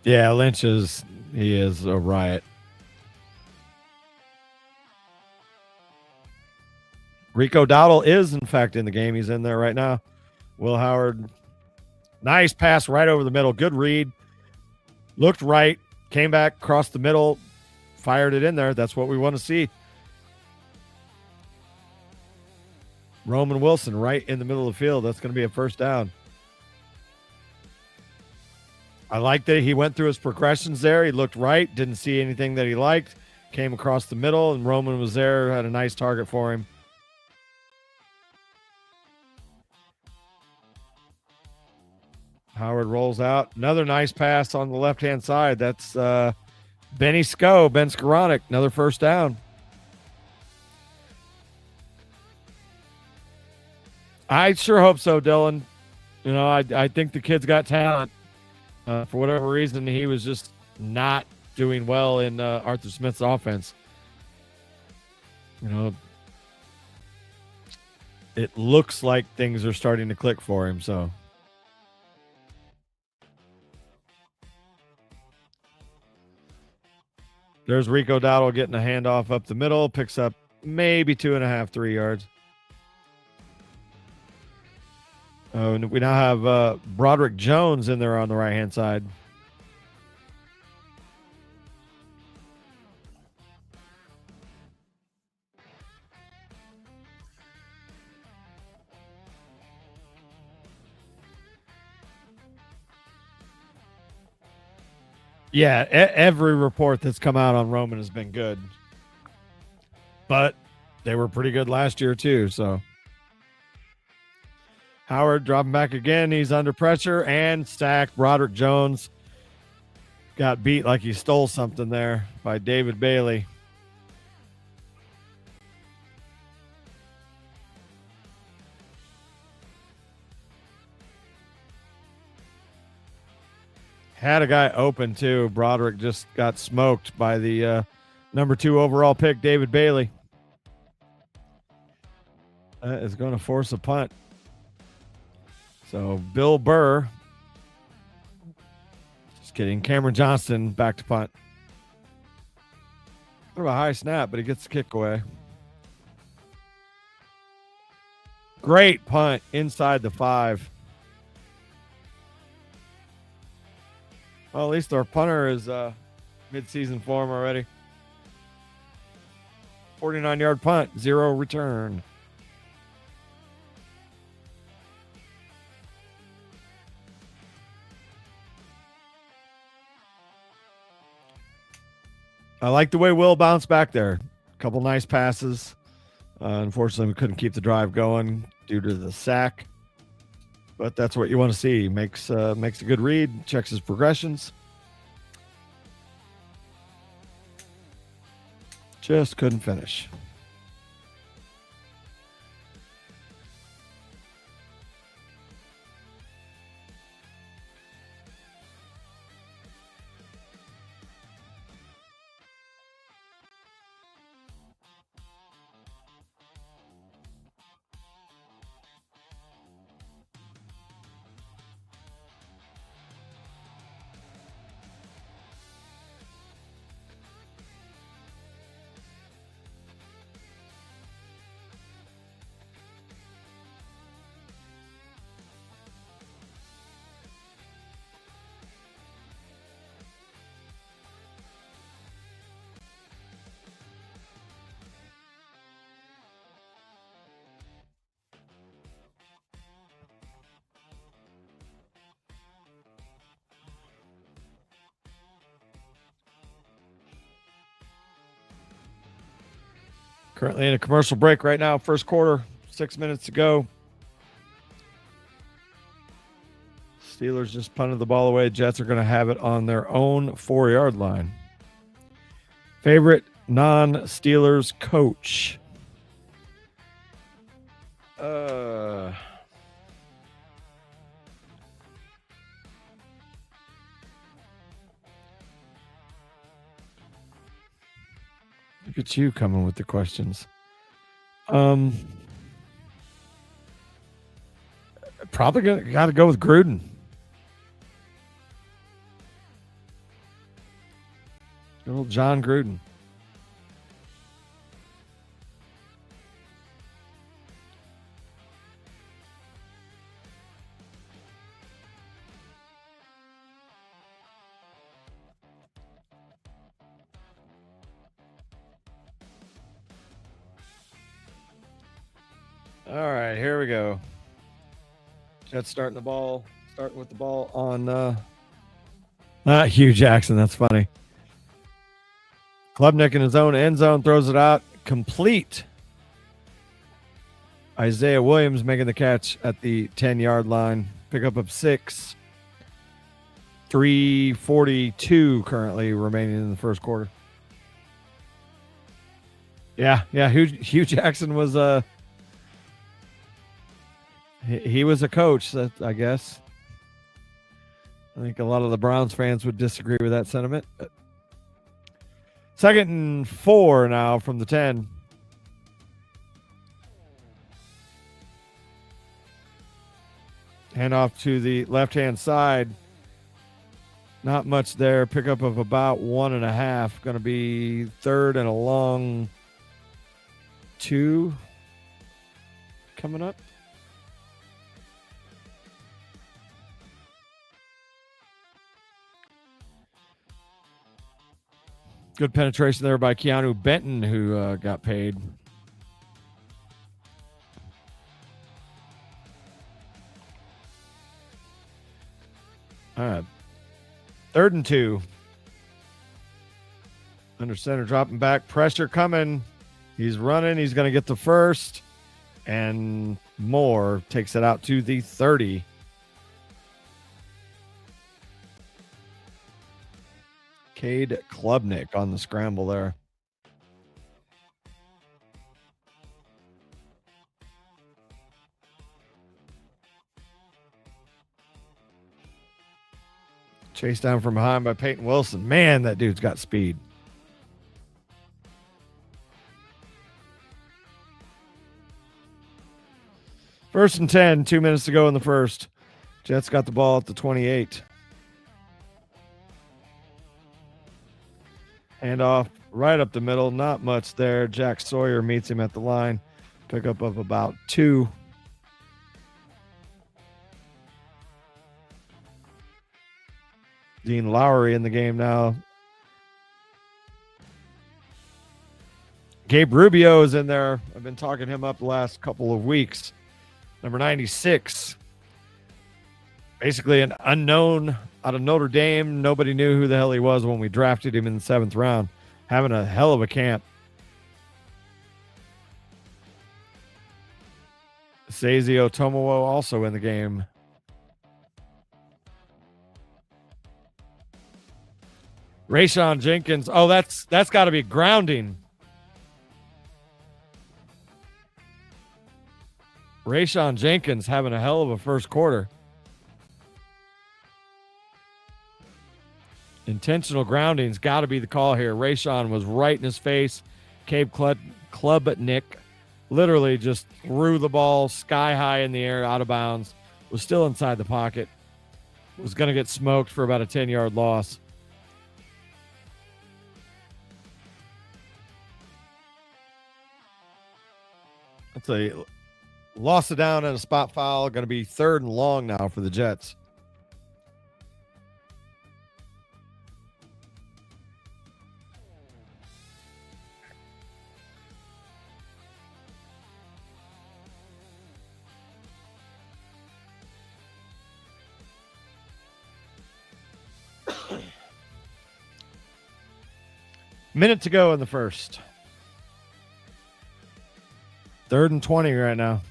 Yeah, Lynch is a riot. Rico Dowdle is, in fact, in the game. He's in there right now. Will Howard, nice pass right over the middle. Good read. Looked right. Came back, crossed the middle, fired it in there. That's what we want to see. Roman Wilson right in the middle of the field. That's going to be a first down. I like that he went through his progressions there. He looked right, didn't see anything that he liked, came across the middle, and Roman was there, had a nice target for him. Howard rolls out. Another nice pass on the left-hand side. That's Ben Skoranek, another first down. I sure hope so, Dylan. You know, I think the kid's got talent. For whatever reason, he was just not doing well in Arthur Smith's offense. You know, it looks like things are starting to click for him, so. There's Rico Dowdle getting a handoff up the middle, picks up maybe 2.5, 3 yards. And we now have Broderick Jones in there on the right-hand side. Yeah, every report that's come out on Roman has been good. But they were pretty good last year too, so. Howard dropping back again. He's under pressure and sacked. Broderick Jones got beat like he stole something there by David Bailey. Had a guy open too. Broderick just got smoked by the number 2 overall pick, David Bailey. That is going to force a punt. So Bill Burr, just kidding. Cameron Johnston back to punt. Sort of a high snap, but he gets the kick away. Great punt inside the 5. Well, at least our punter is mid-season form already. 49-yard punt, 0 return. I like the way Will bounced back there. A couple nice passes. Unfortunately, we couldn't keep the drive going due to the sack. But that's what you want to see. Makes a good read, checks his progressions. Just couldn't finish. Currently in a commercial break right now. First quarter, 6 minutes to go. Steelers just punted the ball away. Jets are going to have it on their own 4-yard line. Favorite non-Steelers coach? Look at you coming with the questions. Probably got to go with Gruden. Good old John Gruden. All right, here we go. Jets starting with the ball on Hugh Jackson. That's funny. Klubnik in his own end zone throws it out. Complete. Isaiah Williams making the catch at the 10-yard line. Pickup of 6. 3:42 currently remaining in the first quarter. Yeah. Hugh Jackson was he was a coach, I guess. I think a lot of the Browns fans would disagree with that sentiment. But 2nd and 4 now from the 10. Hand off to the left-hand side. Not much there. Pickup of about 1.5. Going to be 3rd and a long 2 coming up. Good penetration there by Keanu Benton, who got paid. All right. 3rd and 2. Under center, dropping back. Pressure coming. He's running. He's going to get the first. And Moore takes it out to the 30. Cade Klubnik on the scramble there. Chased down from behind by Peyton Wilson. Man, that dude's got speed. First and 10, 2 minutes to go in the first. Jets got the ball at the 28. Handoff right up the middle. Not much there. Jack Sawyer meets him at the line. Pickup of about 2. Dean Lowry in the game now. Gabe Rubio is in there. I've been talking him up the last couple of weeks. Number 96. Basically an unknown out of Notre Dame. Nobody knew who the hell he was when we drafted him in the 7th round. Having a hell of a camp. Seizio Tomowo also in the game. Rayshon Jenkins. Oh, that's got to be grounding. Rayshon Jenkins having a hell of a first quarter. Intentional grounding's got to be the call here. Rayshon was right in his face. Cade Klubnik literally just threw the ball sky high in the air, out of bounds. Was still inside the pocket. Was going to get smoked for about a 10-yard loss. That's a loss it down and a spot foul. Going to be 3rd and long now for the Jets. Minute to go in the first. 3rd and 20 right now.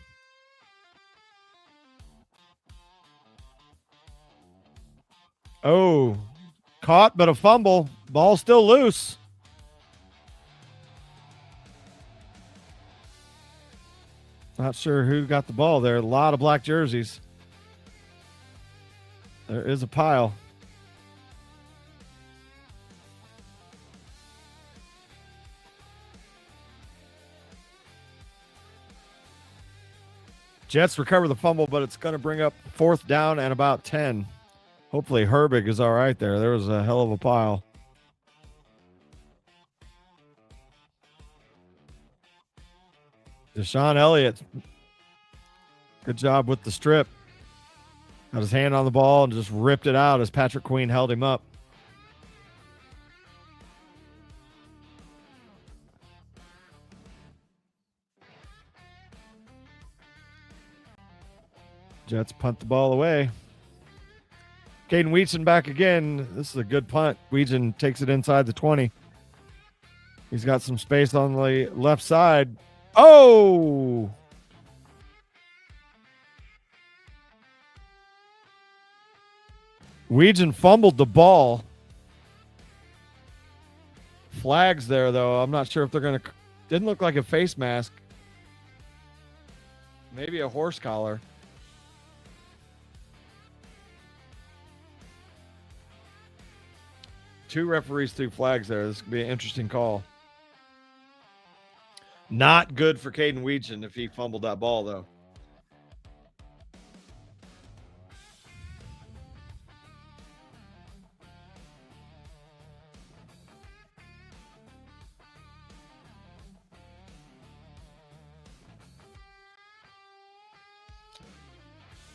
Oh, caught, but a fumble. Ball still loose. Not sure who got the ball there. A lot of black jerseys. There is a pile. Jets recover the fumble, but it's going to bring up 4th down and about 10. Hopefully Herbig is all right there. There was a hell of a pile. Deshaun Elliott. Good job with the strip. Got his hand on the ball and just ripped it out as Patrick Queen held him up. Jets punt the ball away. Caden Weechen back again. This is a good punt. Weechen takes it inside the 20. He's got some space on the left side. Oh! Weechen fumbled the ball. Flags there, though. I'm not sure if they're going to... Didn't look like a face mask. Maybe a horse collar. Two referees threw flags there. This could be an interesting call. Not good for Caden Weechen if he fumbled that ball, though.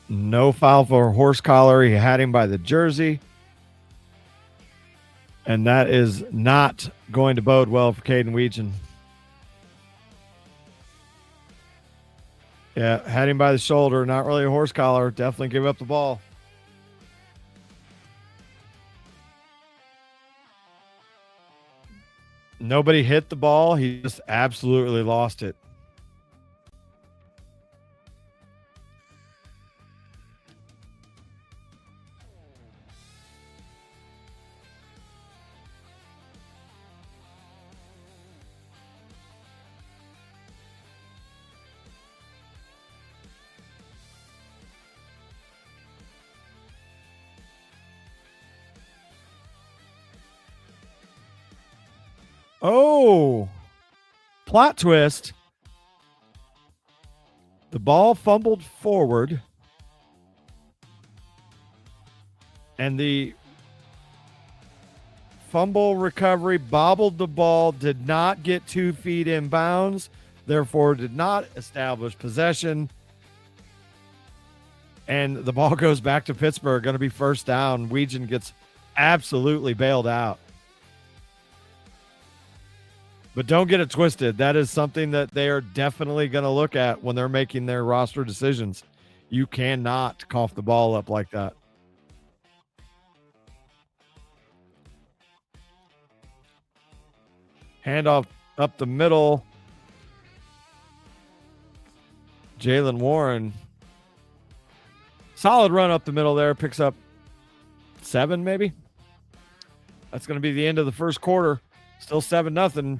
No foul for horse collar. He had him by the jersey. And that is not going to bode well for Caden Weechen. Yeah, had him by the shoulder. Not really a horse collar. Definitely give up the ball. Nobody hit the ball. He just absolutely lost it. Oh, plot twist. The ball fumbled forward. And the fumble recovery bobbled the ball, did not get 2 feet in bounds, therefore did not establish possession. And the ball goes back to Pittsburgh, going to be 1st down. Weechen gets absolutely bailed out. But don't get it twisted. That is something that they are definitely going to look at when they're making their roster decisions. You cannot cough the ball up like that. Handoff up the middle. Jalen Warren. Solid run up the middle there. Picks up 7 maybe. That's going to be the end of the first quarter. Still 7-0.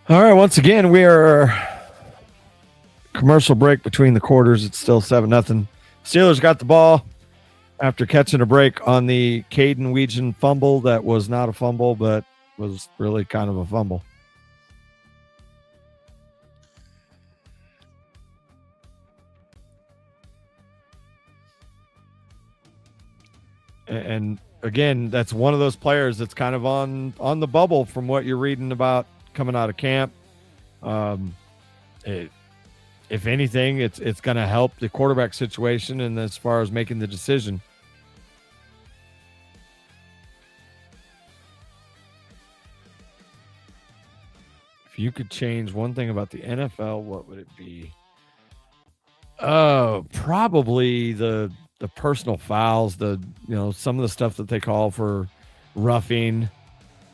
All right, once again, we are commercial break between the quarters. It's still 7-0. Steelers got the ball after catching a break on the Caden Weegan fumble that was not a fumble, but was really kind of a fumble. And again, that's one of those players that's kind of on the bubble from what you're reading about coming out of camp. If anything, it's going to help the quarterback situation and as far as making the decision. If you could change one thing about the NFL, what would it be? Probably the personal fouls, some of the stuff that they call for roughing.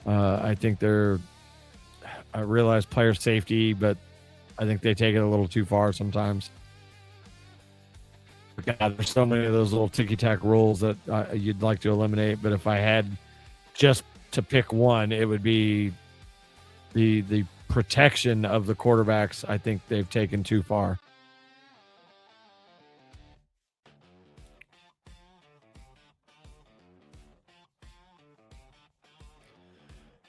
I think I realize player safety, but I think they take it a little too far sometimes. God, there's so many of those little ticky-tack rules that you'd like to eliminate, but if I had just to pick one, it would be the protection of the quarterbacks. I think they've taken too far.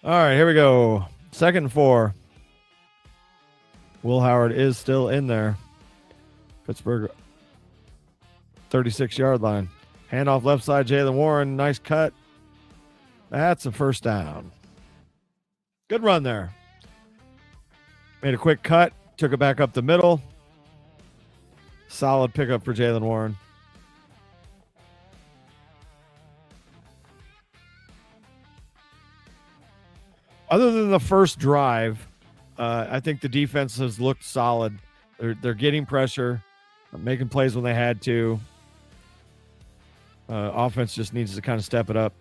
All right, here we go. 2nd and 4. Will Howard is still in there. Pittsburgh 36-yard line. Handoff left side, Jalen Warren. Nice cut. That's a first down. Good run there. Made a quick cut. Took it back up the middle. Solid pickup for Jalen Warren. Other than the first drive, I think the defense has looked solid. They're getting pressure, making plays when they had to. Offense just needs to kind of step it up.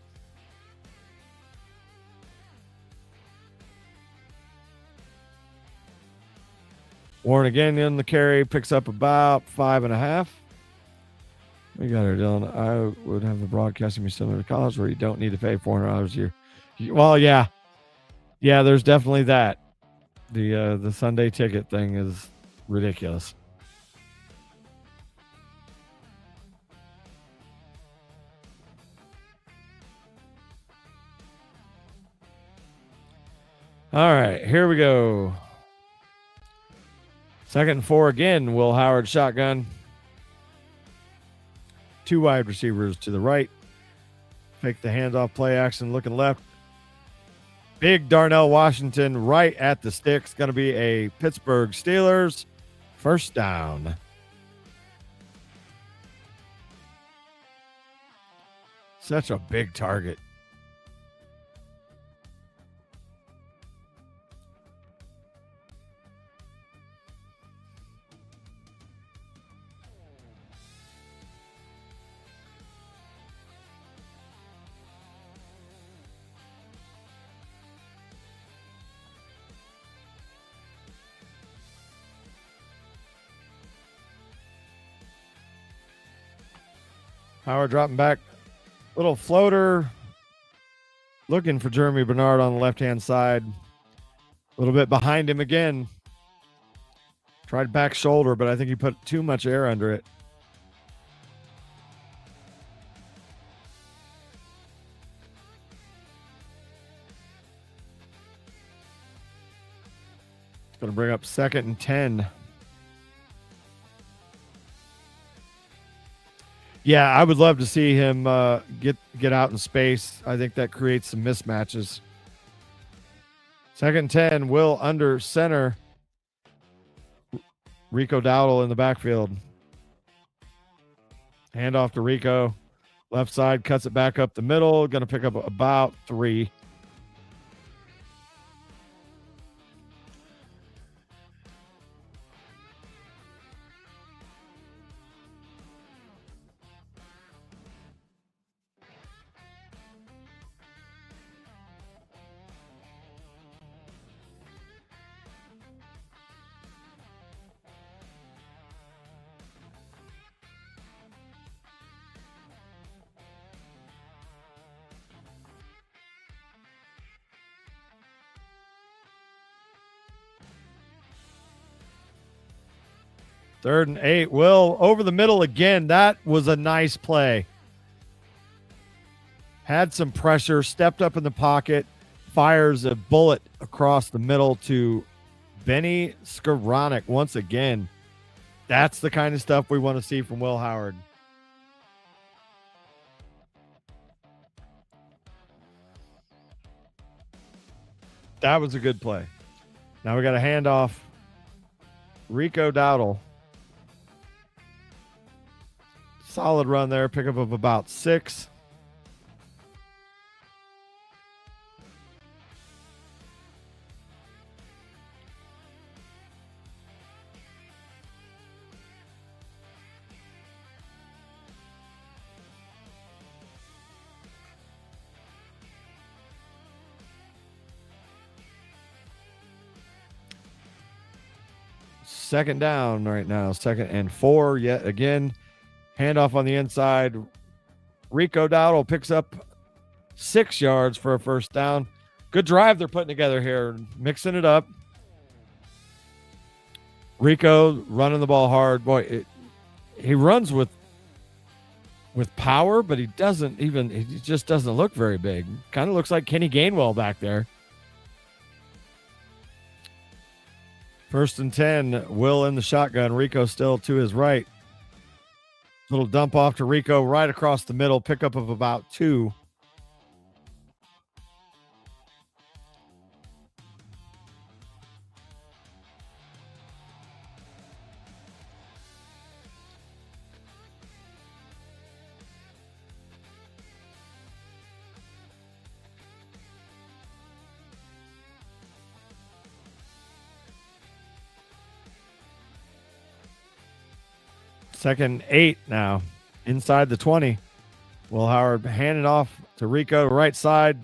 Warren again in the carry, picks up about 5.5. We got her, Dylan. I would have the broadcasting be similar to college where you don't need to pay $400 a year. Well, yeah. Yeah, there's definitely that. The Sunday ticket thing is ridiculous. All right, here we go. 2nd and 4 again. Will Howard shotgun. 2 wide receivers to the right. Fake the handoff play action, looking left. Big Darnell Washington right at the sticks. Going to be a Pittsburgh Steelers first down. Such a big target. Howard dropping back. Little floater. Looking for Jeremy Bernard on the left-hand side. A little bit behind him again. Tried back shoulder, but I think he put too much air under it. It's going to bring up 2nd and 10. Yeah, I would love to see him get out in space. I think that creates some mismatches. 2nd and 10, Will under center. Rico Dowdle in the backfield. Handoff to Rico. Left side, cuts it back up the middle. Going to pick up about 3. 3rd and 8. Will over the middle again. That was a nice play. Had some pressure, stepped up in the pocket, fires a bullet across the middle to Benny Skoranek once again. That's the kind of stuff we want to see from Will Howard. That was a good play. Now we got a handoff. Rico Dowdle. Solid run there. Pickup of about 6. Second down right now. 2nd and 4 yet again. Handoff on the inside. Rico Dowdle picks up 6 yards for a first down. Good drive they're putting together here. Mixing it up. Rico running the ball hard. Boy, he runs with power, but he just doesn't look very big. Kind of looks like Kenny Gainwell back there. 1st and 10. Will in the shotgun. Rico still to his right. Little dump off to Rico right across the middle. Pickup of about 2. Second 8 now. Inside the 20. Will Howard hand it off to Rico, right side.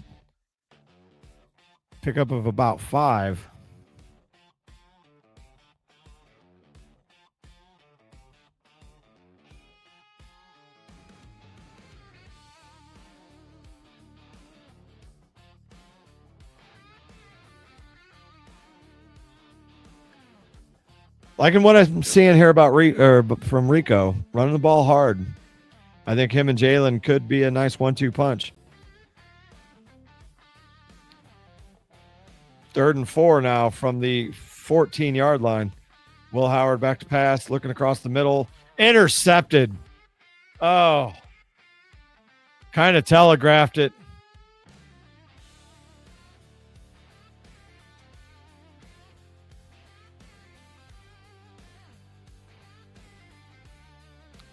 Pickup of about 5. Liking what I'm seeing here about from Rico, running the ball hard. I think him and Jalen could be a nice 1-2 punch. 3rd and 4 now from the 14-yard line. Will Howard back to pass, looking across the middle. Intercepted. Oh. Kind of telegraphed it.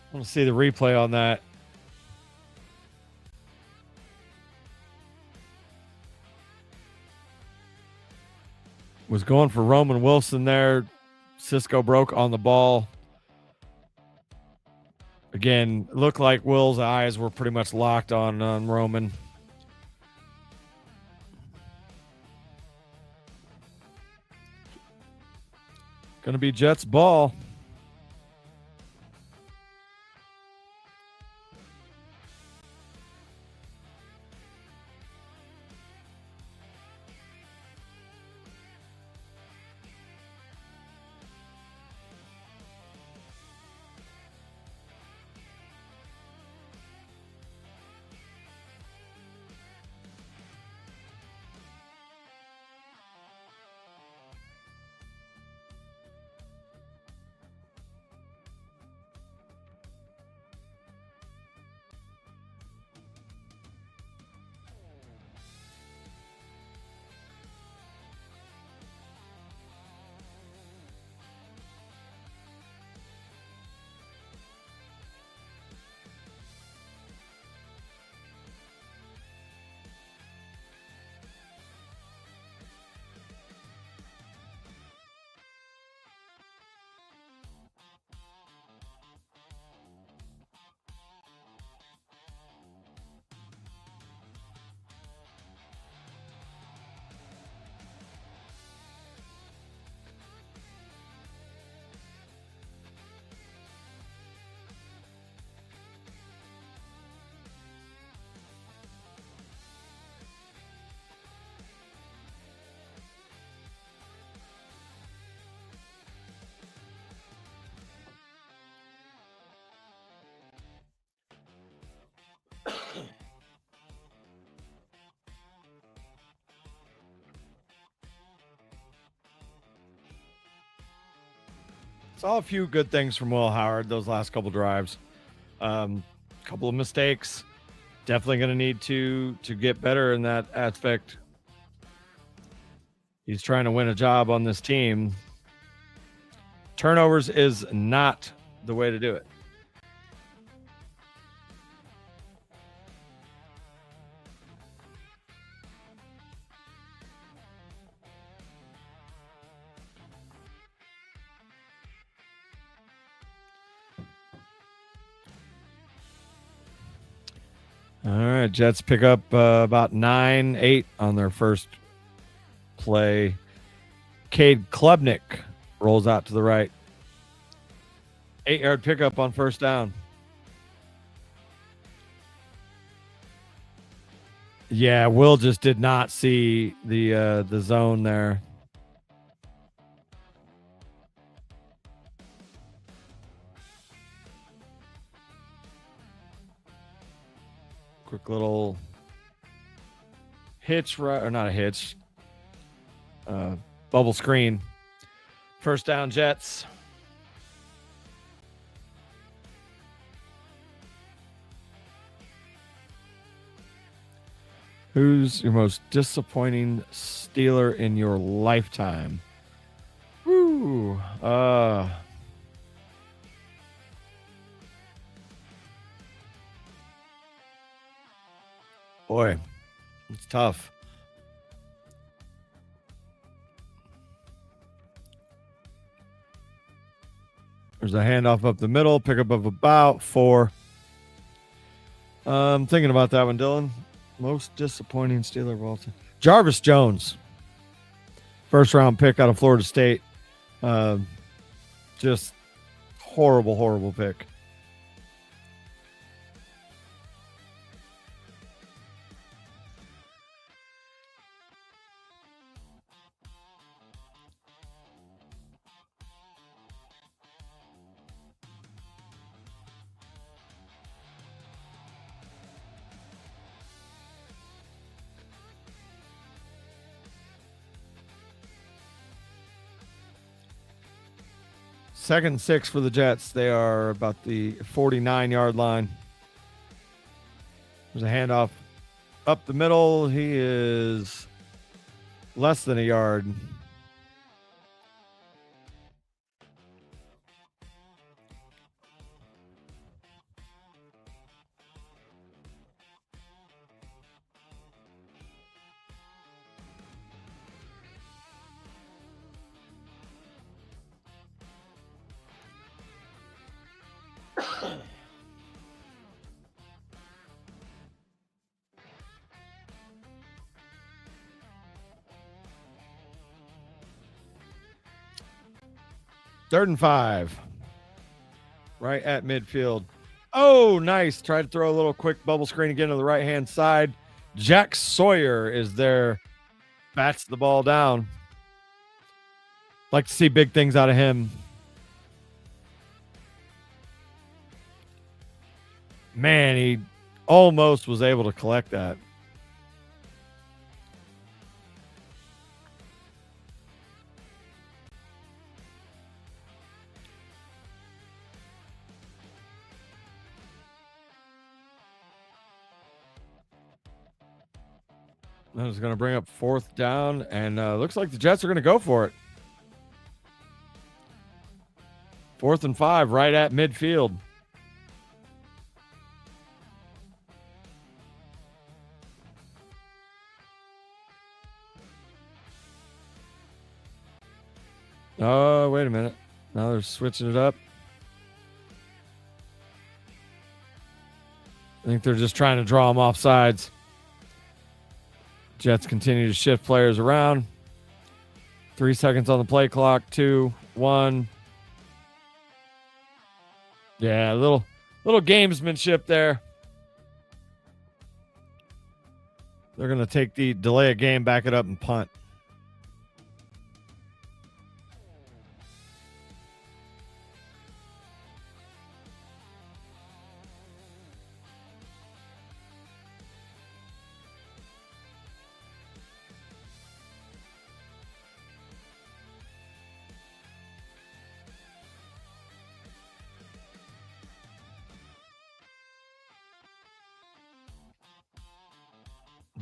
I want to see the replay on that. Was going for Roman Wilson there. Cisco broke on the ball. Again, looked like Will's eyes were pretty much locked on Roman. Going to be Jets ball. Saw a few good things from Will Howard those last couple drives. Couple of mistakes. Definitely going to need to get better in that aspect. He's trying to win a job on this team. Turnovers is not the way to do it. All right, Jets pick up about 9-8 on their first play. Cade Klubnik rolls out to the right. 8-yard pickup on first down. Yeah, Will just did not see the zone there. Quick little hitch, or not a hitch, bubble screen. First down, Jets. Who's your most disappointing Steeler in your lifetime? Woo. Boy, it's tough. There's a handoff up the middle, pickup of about 4. I'm thinking about that one, Dylan. Most disappointing Steeler of all time. Jarvis Jones. First round pick out of Florida State. Just horrible pick. Second and 6 for the Jets. They are about the 49-yard line. There's a handoff up the middle. He is less than a yard. Third and 5. Right at midfield. Oh, nice. Tried to throw a little quick bubble screen again to the right-hand side. Jack Sawyer is there. Bats the ball down. Like to see big things out of him. Man, he almost was able to collect that. That is going to bring up 4th down, and looks like the Jets are going to go for it. 4th and 5, right at midfield. Oh, wait a minute. Now they're switching it up. I think they're just trying to draw them off sides. Jets continue to shift players around. 3 seconds on the play clock. 2, 1. Yeah, a little gamesmanship there. They're going to take the delay of game, back it up, and punt.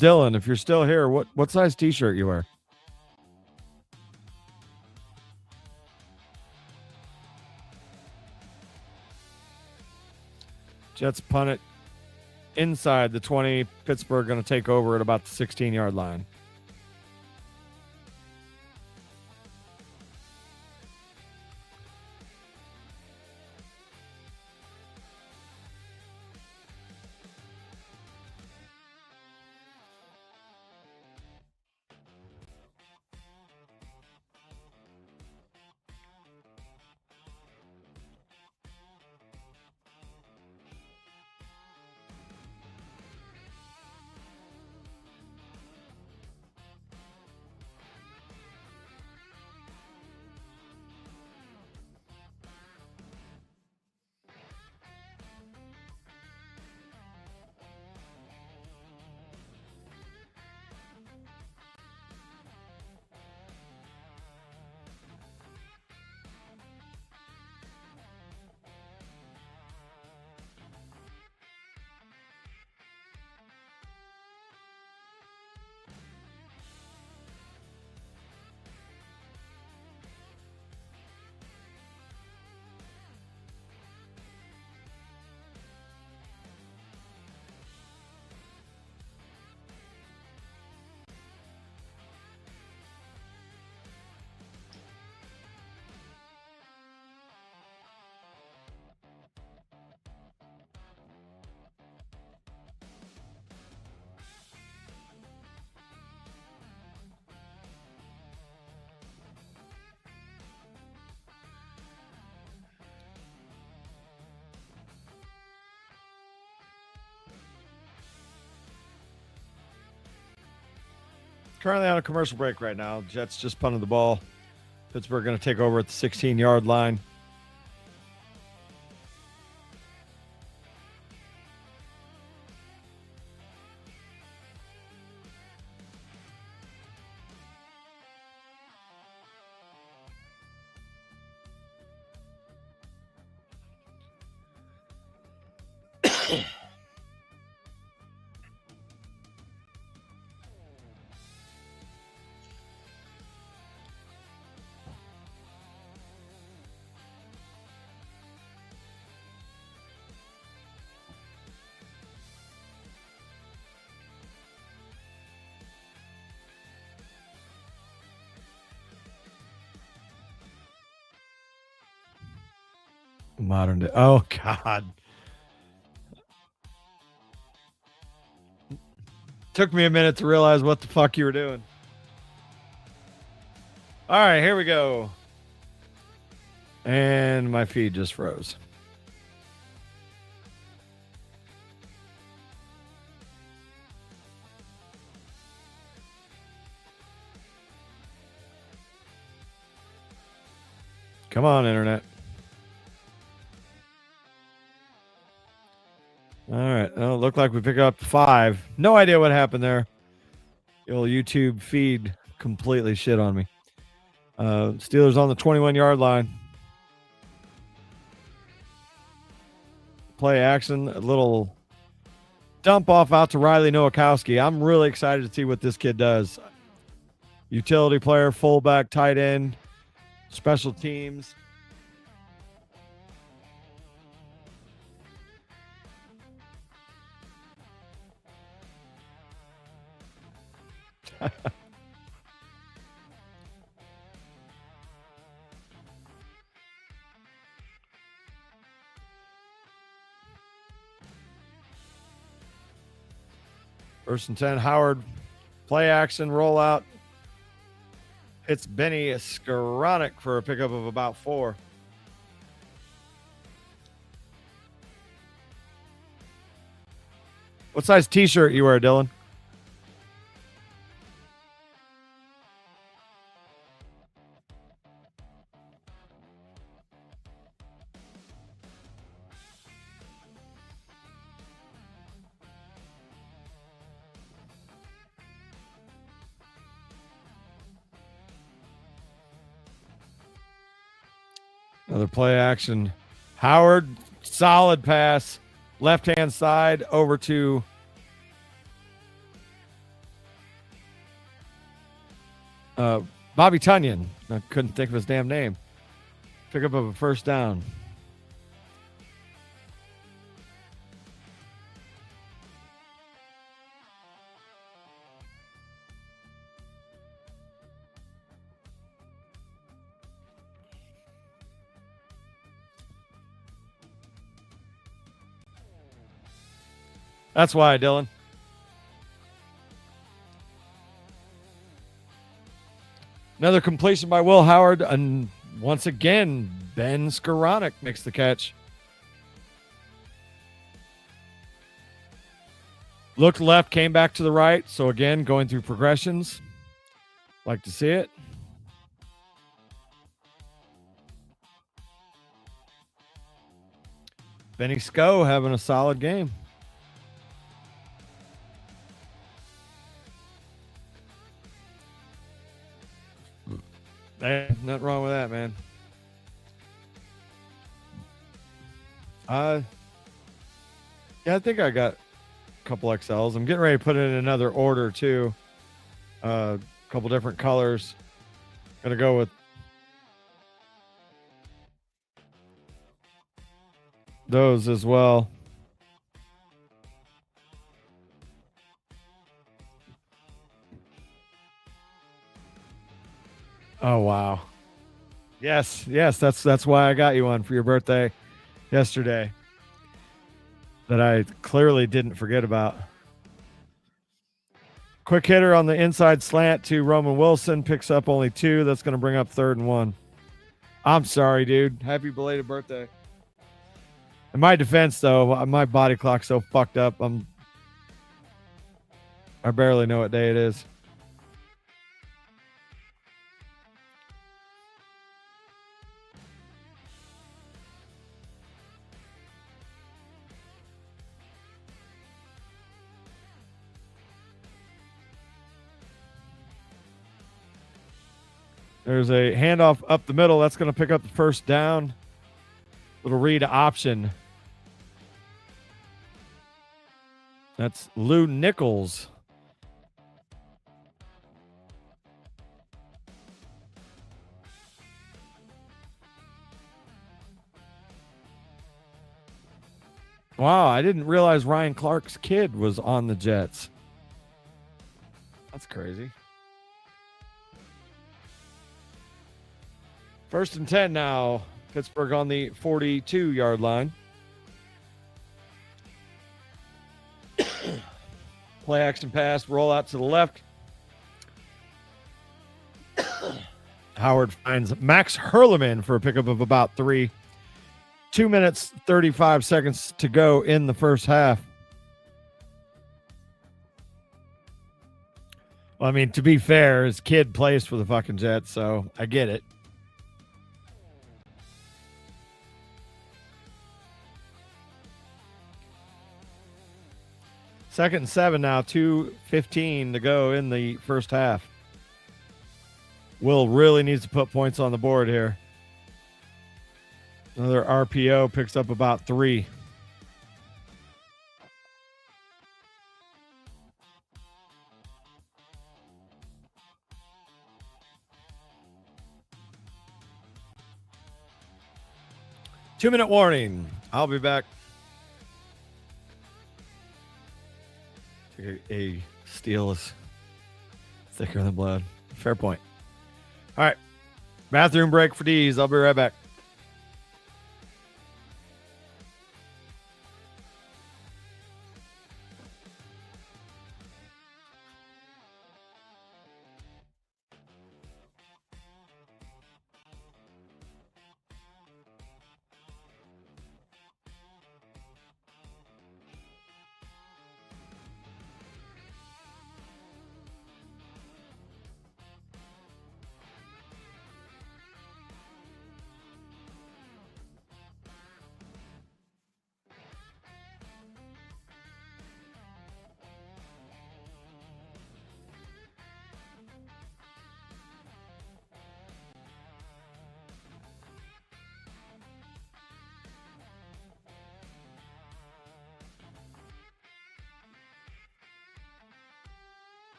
Dylan, if you're still here, what size t-shirt you wear? Jets punt it inside the 20. Pittsburgh going to take over at about the 16-yard line. Currently on a commercial break right now. Jets just punted the ball. Pittsburgh going to take over at the 16-yard line. Modern day. Oh, God. Took me a minute to realize what the fuck you were doing. All right, here we go. And my feed just froze. Come on, internet. All right. Oh, it looked like we picked up 5. No idea what happened there. The old YouTube feed completely shit on me. Steelers on the 21-yard line. Play action. A little dump off out to Riley Nowakowski. I'm really excited to see what this kid does. Utility player, fullback, tight end, special teams. First and 10, Howard. Play action, rollout. It's Benny Skoranek for a pickup of about 4. What size t-shirt you wear, Dylan? Another play action. Howard, solid pass. Left-hand side over to Bobby Tunyon. I couldn't think of his damn name. Pickup of a first down. That's why, Dylan. Another completion by Will Howard, and once again, Ben Skoranek makes the catch. Looked left, came back to the right. So again, going through progressions. Like to see it. Benny Sko having a solid game. Hey, nothing wrong with that, man. Yeah, I think I got a couple XLs. I'm getting ready to put it in another order too. A couple different colors. Gonna go with those as well. Oh wow. Yes, that's why I got you one for your birthday yesterday. That I clearly didn't forget about. Quick hitter on the inside slant to Roman Wilson, picks up only 2. That's going to bring up 3rd and 1. I'm sorry, dude. Happy belated birthday. In my defense, though, my body clock's so fucked up. I barely know what day it is. There's a handoff up the middle. That's going to pick up the first down. Little read option. That's Lou Nichols. Wow, I didn't realize Ryan Clark's kid was on the Jets. That's crazy. 1st and 10 now. Pittsburgh on the 42-yard line. Play action pass, roll out to the left. Howard finds Max Hurleman for a pickup of about 3. 2 minutes, 35 seconds to go in the first half. Well, I mean, to be fair, his kid plays for the fucking Jets, so I get it. Second and 7 now, 2:15 to go in the first half. Will really needs to put points on the board here. Another RPO picks up about 3. Two-minute warning. I'll be back. A steel is thicker than blood. Fair point. All right. Bathroom break for D's. I'll be right back.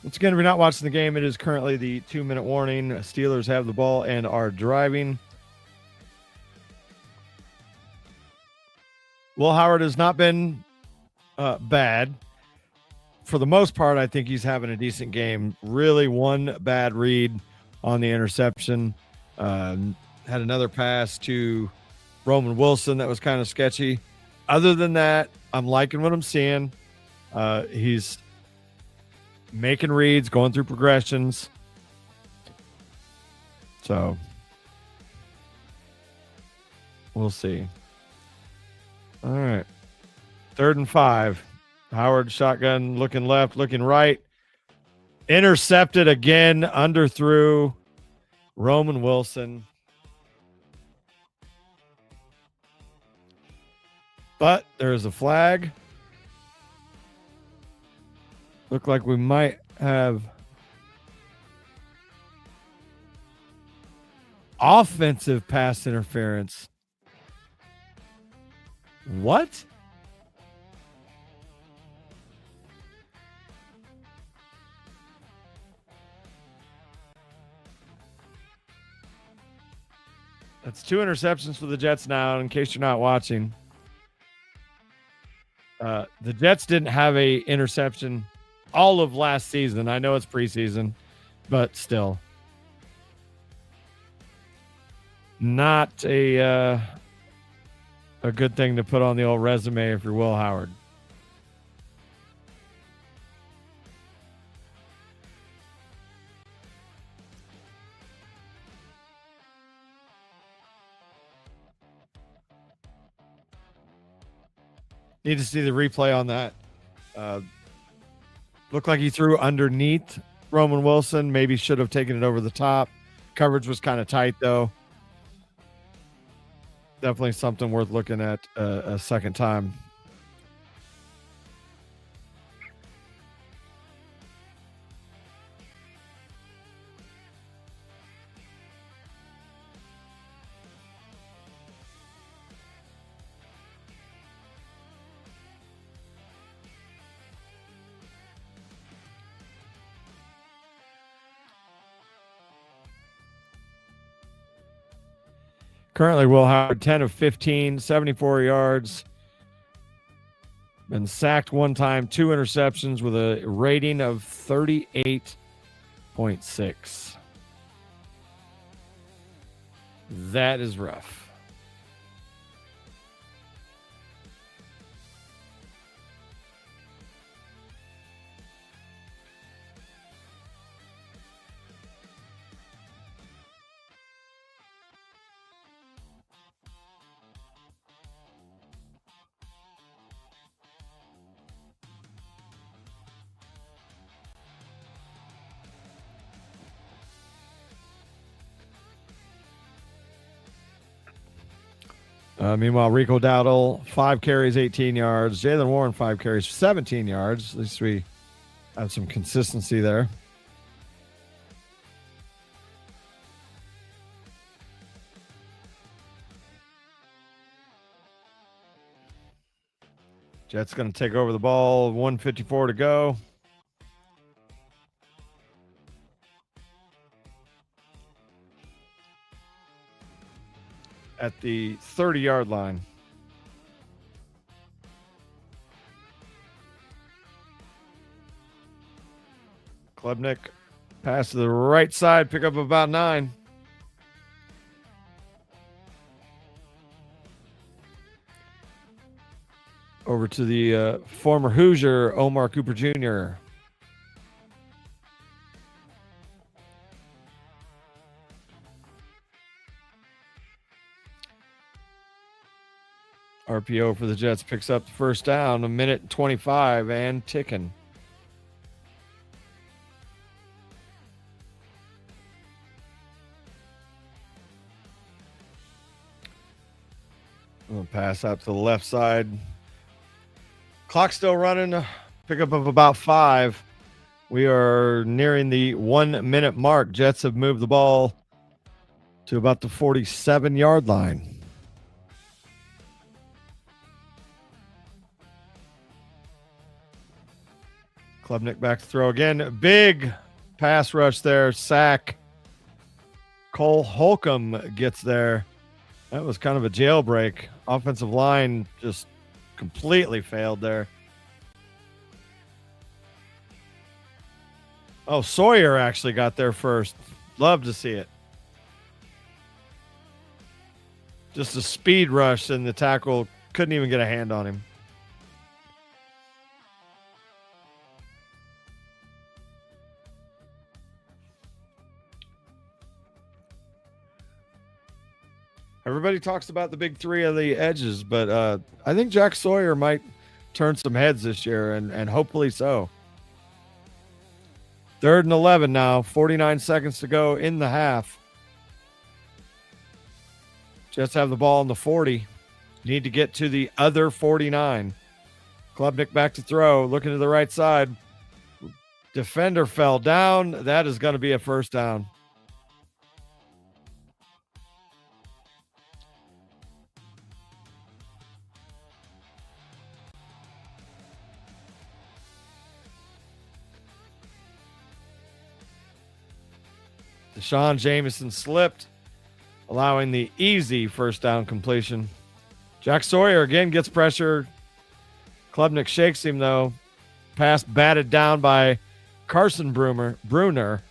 Once again, if you're not watching the game, it is currently the 2-minute warning. Steelers have the ball and are driving. Will Howard has not been bad. For the most part, I think he's having a decent game. Really one bad read on the interception. Had another pass to Roman Wilson that was kind of sketchy. Other than that, I'm liking what I'm seeing. He's making reads, going through progressions. So we'll see. All right. 3rd and 5. Howard shotgun, looking left, looking right. Intercepted again, underthrew Roman Wilson. But there's a flag. Look like we might have offensive pass interference. What? That's 2 interceptions for the Jets now, in case you're not watching. The Jets didn't have a interception all of last season. I know it's preseason, but still. Not a good thing to put on the old resume if you're Will Howard. Need to see the replay on that. Looked like he threw underneath Roman Wilson. Maybe should have taken it over the top. Coverage was kind of tight, though. Definitely something worth looking at a second time. Currently, Will Howard, 10 of 15, 74 yards. Been sacked one time, 2 interceptions with a rating of 38.6. That is rough. Meanwhile, Rico Dowdle, 5 carries, 18 yards. Jalen Warren, 5 carries, 17 yards. At least we have some consistency there. Jets going to take over the ball. 1:54 to go. At the 30-yard line. Klubnik Pass to the right side, pick up about 9. Over to the former Hoosier, Omar Cooper Jr. RPO for the Jets picks up the first down, 1:25 and ticking. We'll pass out to the left side. Clock still running. Pickup of about 5. We are nearing the 1-minute mark. Jets have moved the ball to about the 47-yard line. Klubnik back to throw again. Big pass rush there. Sack. Cole Holcomb gets there. That was kind of a jailbreak. Offensive line just completely failed there. Oh, Sawyer actually got there first. Love to see it. Just a speed rush, and the tackle couldn't even get a hand on him. Everybody talks about the big 3 of the edges, but I think Jack Sawyer might turn some heads this year, and hopefully so. 3rd and 11 now, 49 seconds to go in the half. Jets have the ball on the 40. Need to get to the other 49. Klubnik back to throw, looking to the right side. Defender fell down. That is going to be a first down. Deshaun Jameson slipped, allowing the easy first down completion. Jack Sawyer again gets pressure. Klubnik shakes him, though. Pass batted down by Carson Bruner.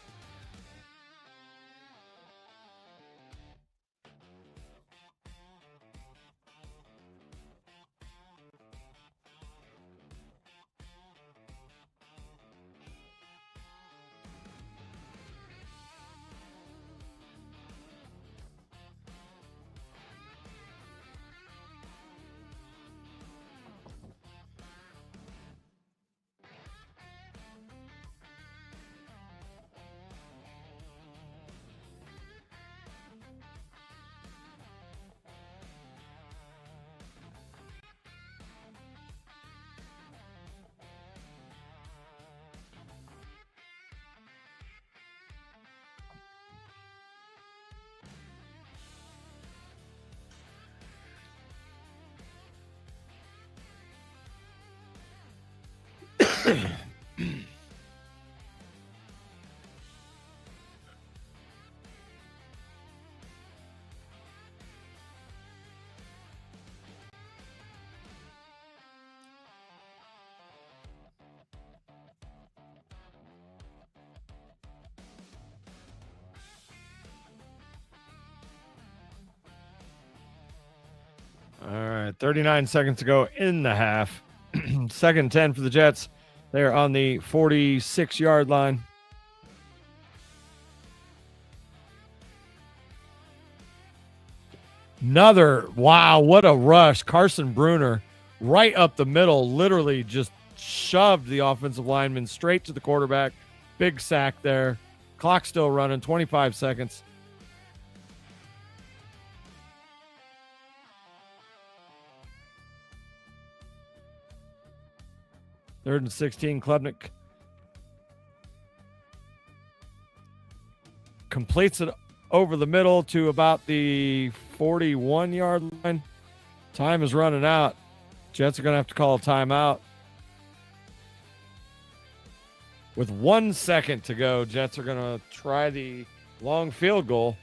All right, 39 seconds to go in the half. 2nd and 10 for the Jets. They're on the 46-yard line. Wow, what a rush. Carson Bruner right up the middle, literally just shoved the offensive lineman straight to the quarterback. Big sack there. Clock still running, 25 seconds. Third and 16, Klubnik completes it over the middle to about the 41-yard line. Time is running out. Jets are going to have to call a timeout. With 1 second to go, Jets are going to try the long field goal.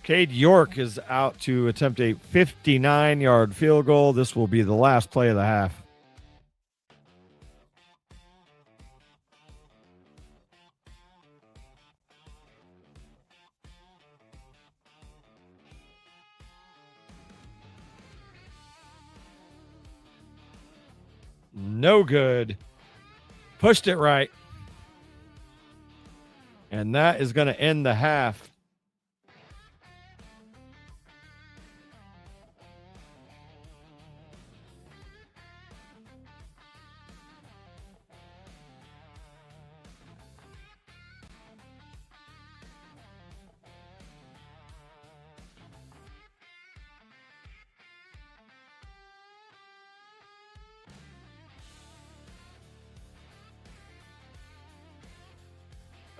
Cade York is out to attempt a 59-yard field goal. This will be the last play of the half. No good. Pushed it right. And that is going to end the half.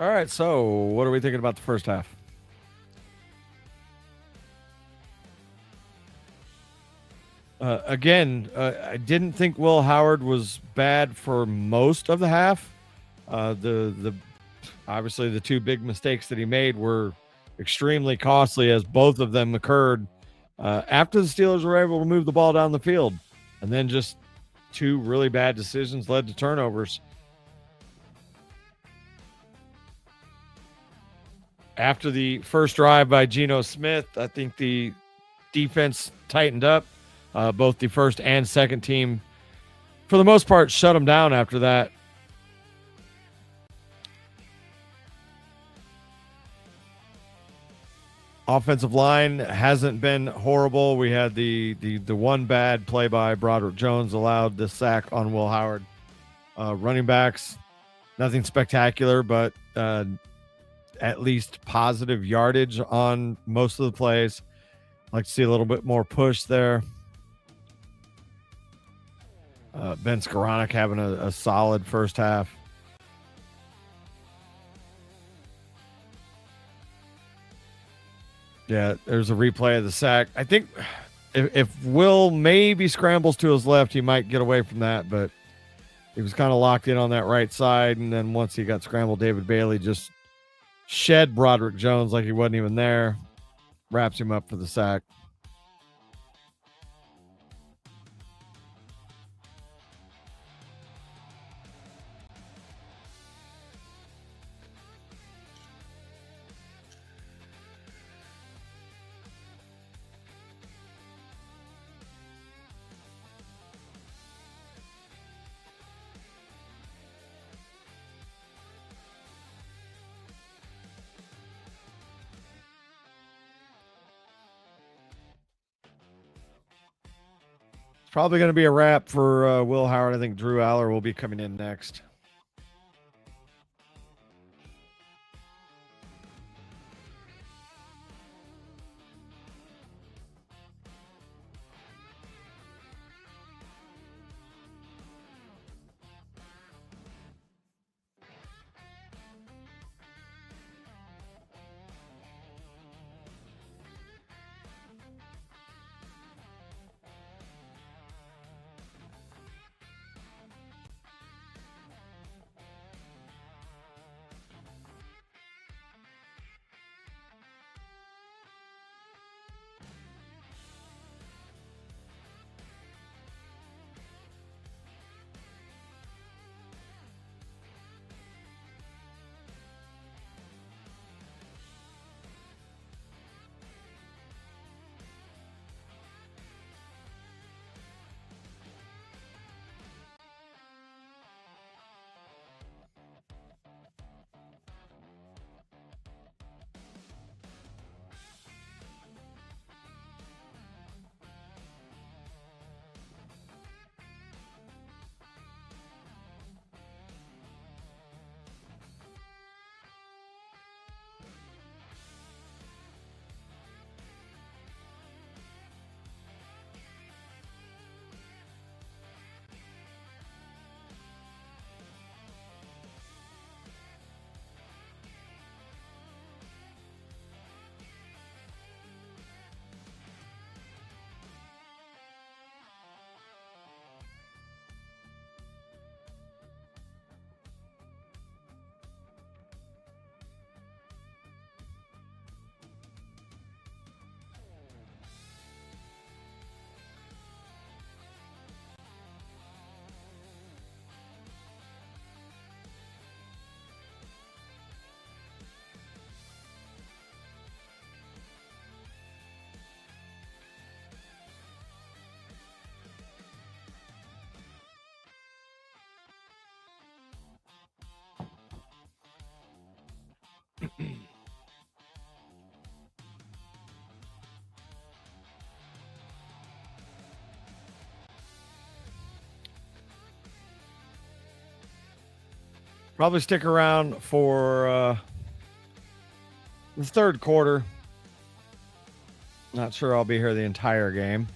All right, so what are we thinking about the first half? I didn't think Will Howard was bad for most of the half. The obviously the two big mistakes that he made were extremely costly, as both of them occurred after the Steelers were able to move the ball down the field, and then just two really bad decisions led to turnovers. After the first drive by Geno Smith, I think the defense tightened up. Both the first and second team, for the most part, shut them down after that. Offensive line hasn't been horrible. We had the one bad play by Broderick Jones allowed the sack on Will Howard. Running backs, nothing spectacular, but at least positive yardage on most of the plays. I'd like to see a little bit more push there. Ben Skoranek having a solid first half. Yeah, there's a replay of the sack. I think if Will maybe scrambles to his left, he might get away from that, but he was kind of locked in on that right side, and then once he got scrambled, David Bailey just shed Broderick Jones like he wasn't even there, wraps him up for the sack. It's probably going to be a wrap for Will Howard. I think Drew Aller will be coming in next. Probably stick around for the third quarter. Not sure I'll be here the entire game.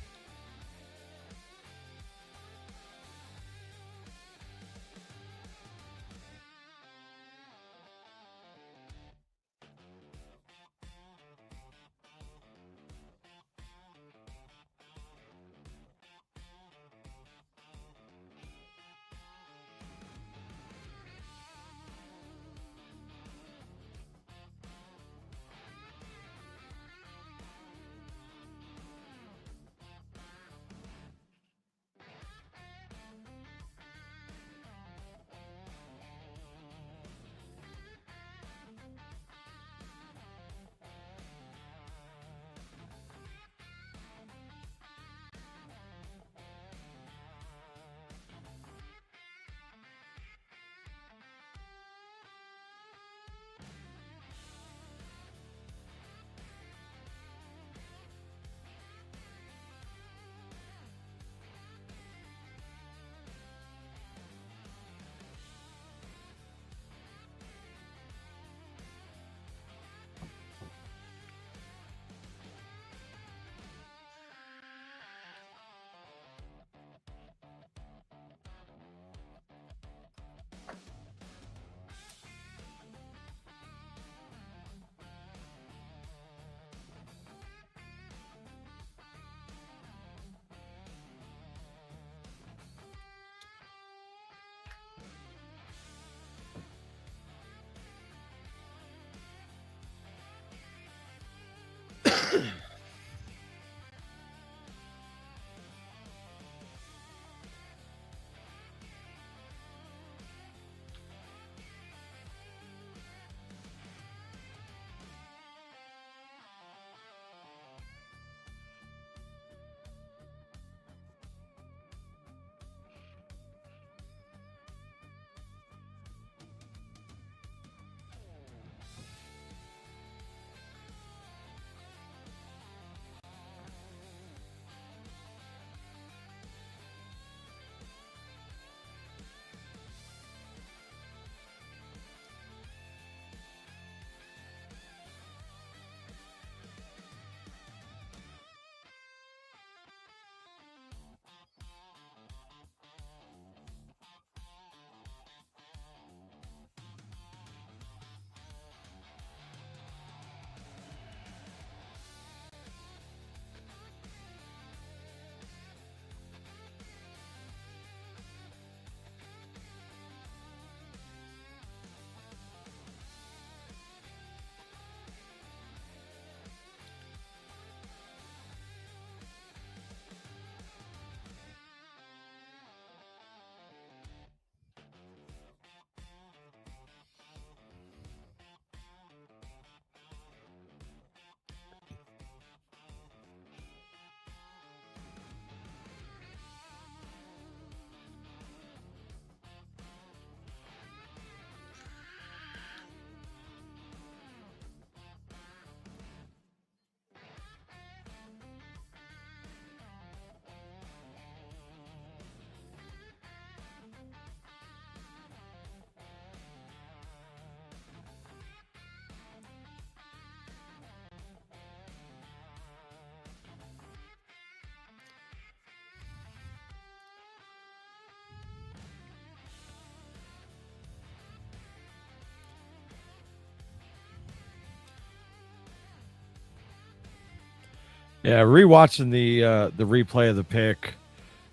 Yeah, rewatching the replay of the pick,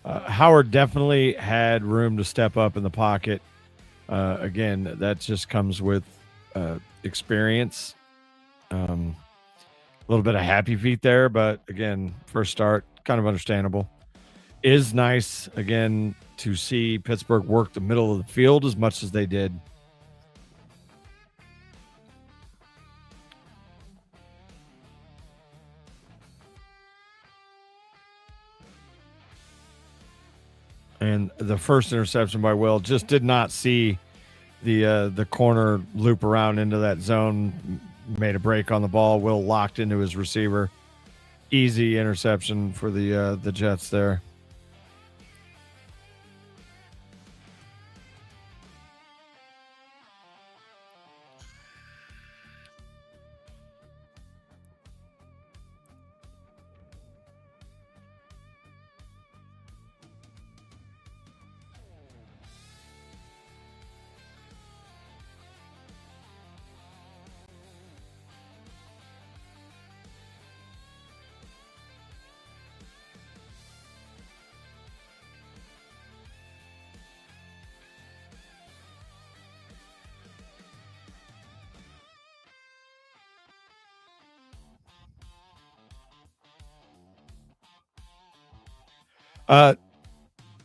Howard definitely had room to step up in the pocket. Again, that just comes with experience. A little bit of happy feet there, but again, first start, kind of understandable. Is nice again to see Pittsburgh work the middle of the field as much as they did. And the first interception by Will just did not see the corner loop around into that zone, made a break on the ball. Will locked into his receiver. Easy interception for the Jets there. Uh,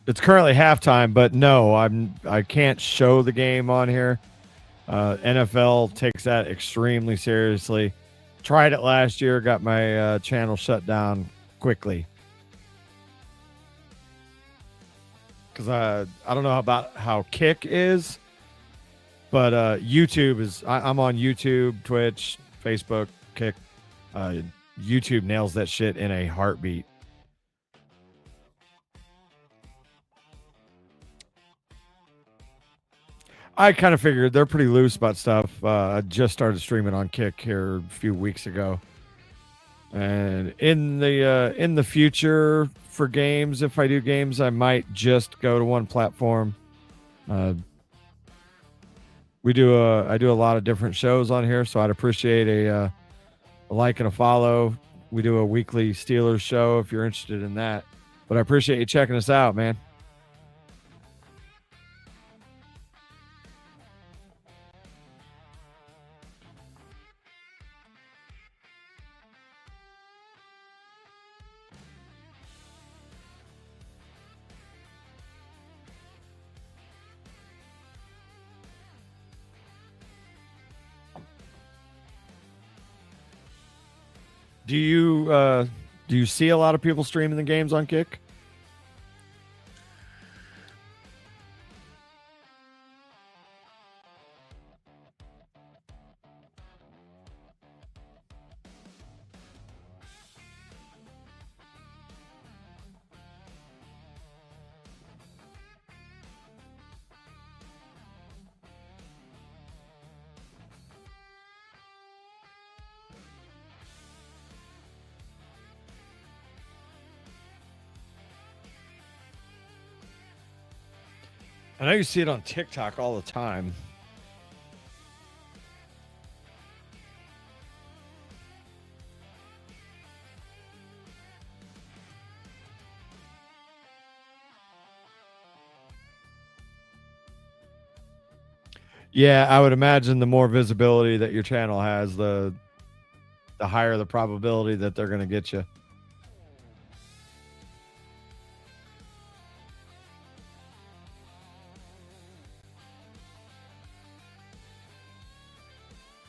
it's currently halftime, but no, I can't show the game on here. NFL takes that extremely seriously. Tried it last year, got my channel shut down quickly because I don't know about how Kick is, but YouTube is. I'm on YouTube, Twitch, Facebook, Kick. YouTube nails that shit in a heartbeat. I kind of figured they're pretty loose about stuff. I just started streaming on Kick here a few weeks ago, and in the future for games, if I do games, I might just go to one platform. I do a lot of different shows on here, so I'd appreciate a like and a follow. We do a weekly Steelers show if you're interested in that. But I appreciate you checking us out, man. Do you see a lot of people streaming the games on Kick? I know you see it on TikTok all the time. Yeah, I would imagine the more visibility that your channel has, the higher the probability that they're going to get you.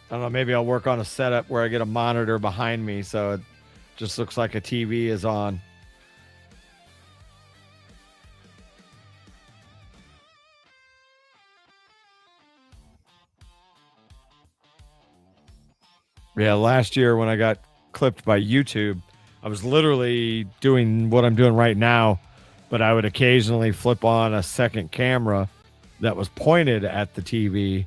I don't know, maybe I'll work on a setup where I get a monitor behind me so it just looks like a TV is on. Yeah, last year when I got clipped by YouTube, I was literally doing what I'm doing right now, but I would occasionally flip on a second camera that was pointed at the TV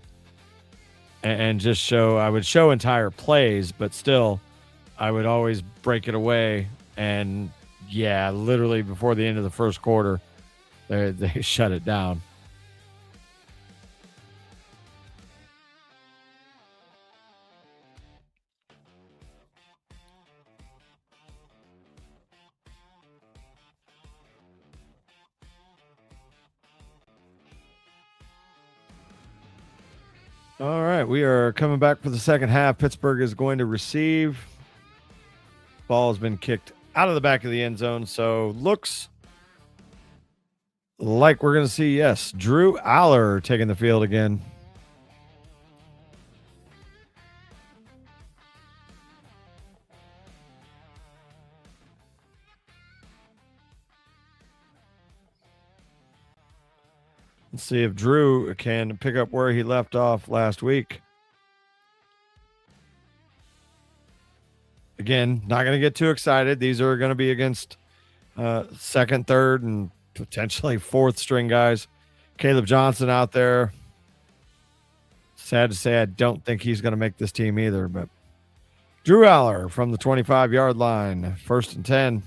and just show, I would show entire plays, but still I would always break it away. And yeah, literally before the end of the first quarter, they shut it down. All right, we are coming back for the second half. Pittsburgh is going to receive. Ball has been kicked out of the back of the end zone, so looks like we're going to see, yes, Drew Aller taking the field again. Let's see if Drew can pick up where he left off last week. Again, not going to get too excited. These are going to be against second, third, and potentially fourth string guys. Caleb Johnson out there. Sad to say, I don't think he's going to make this team either. But Drew Aller from the 25-yard line, 1st and 10.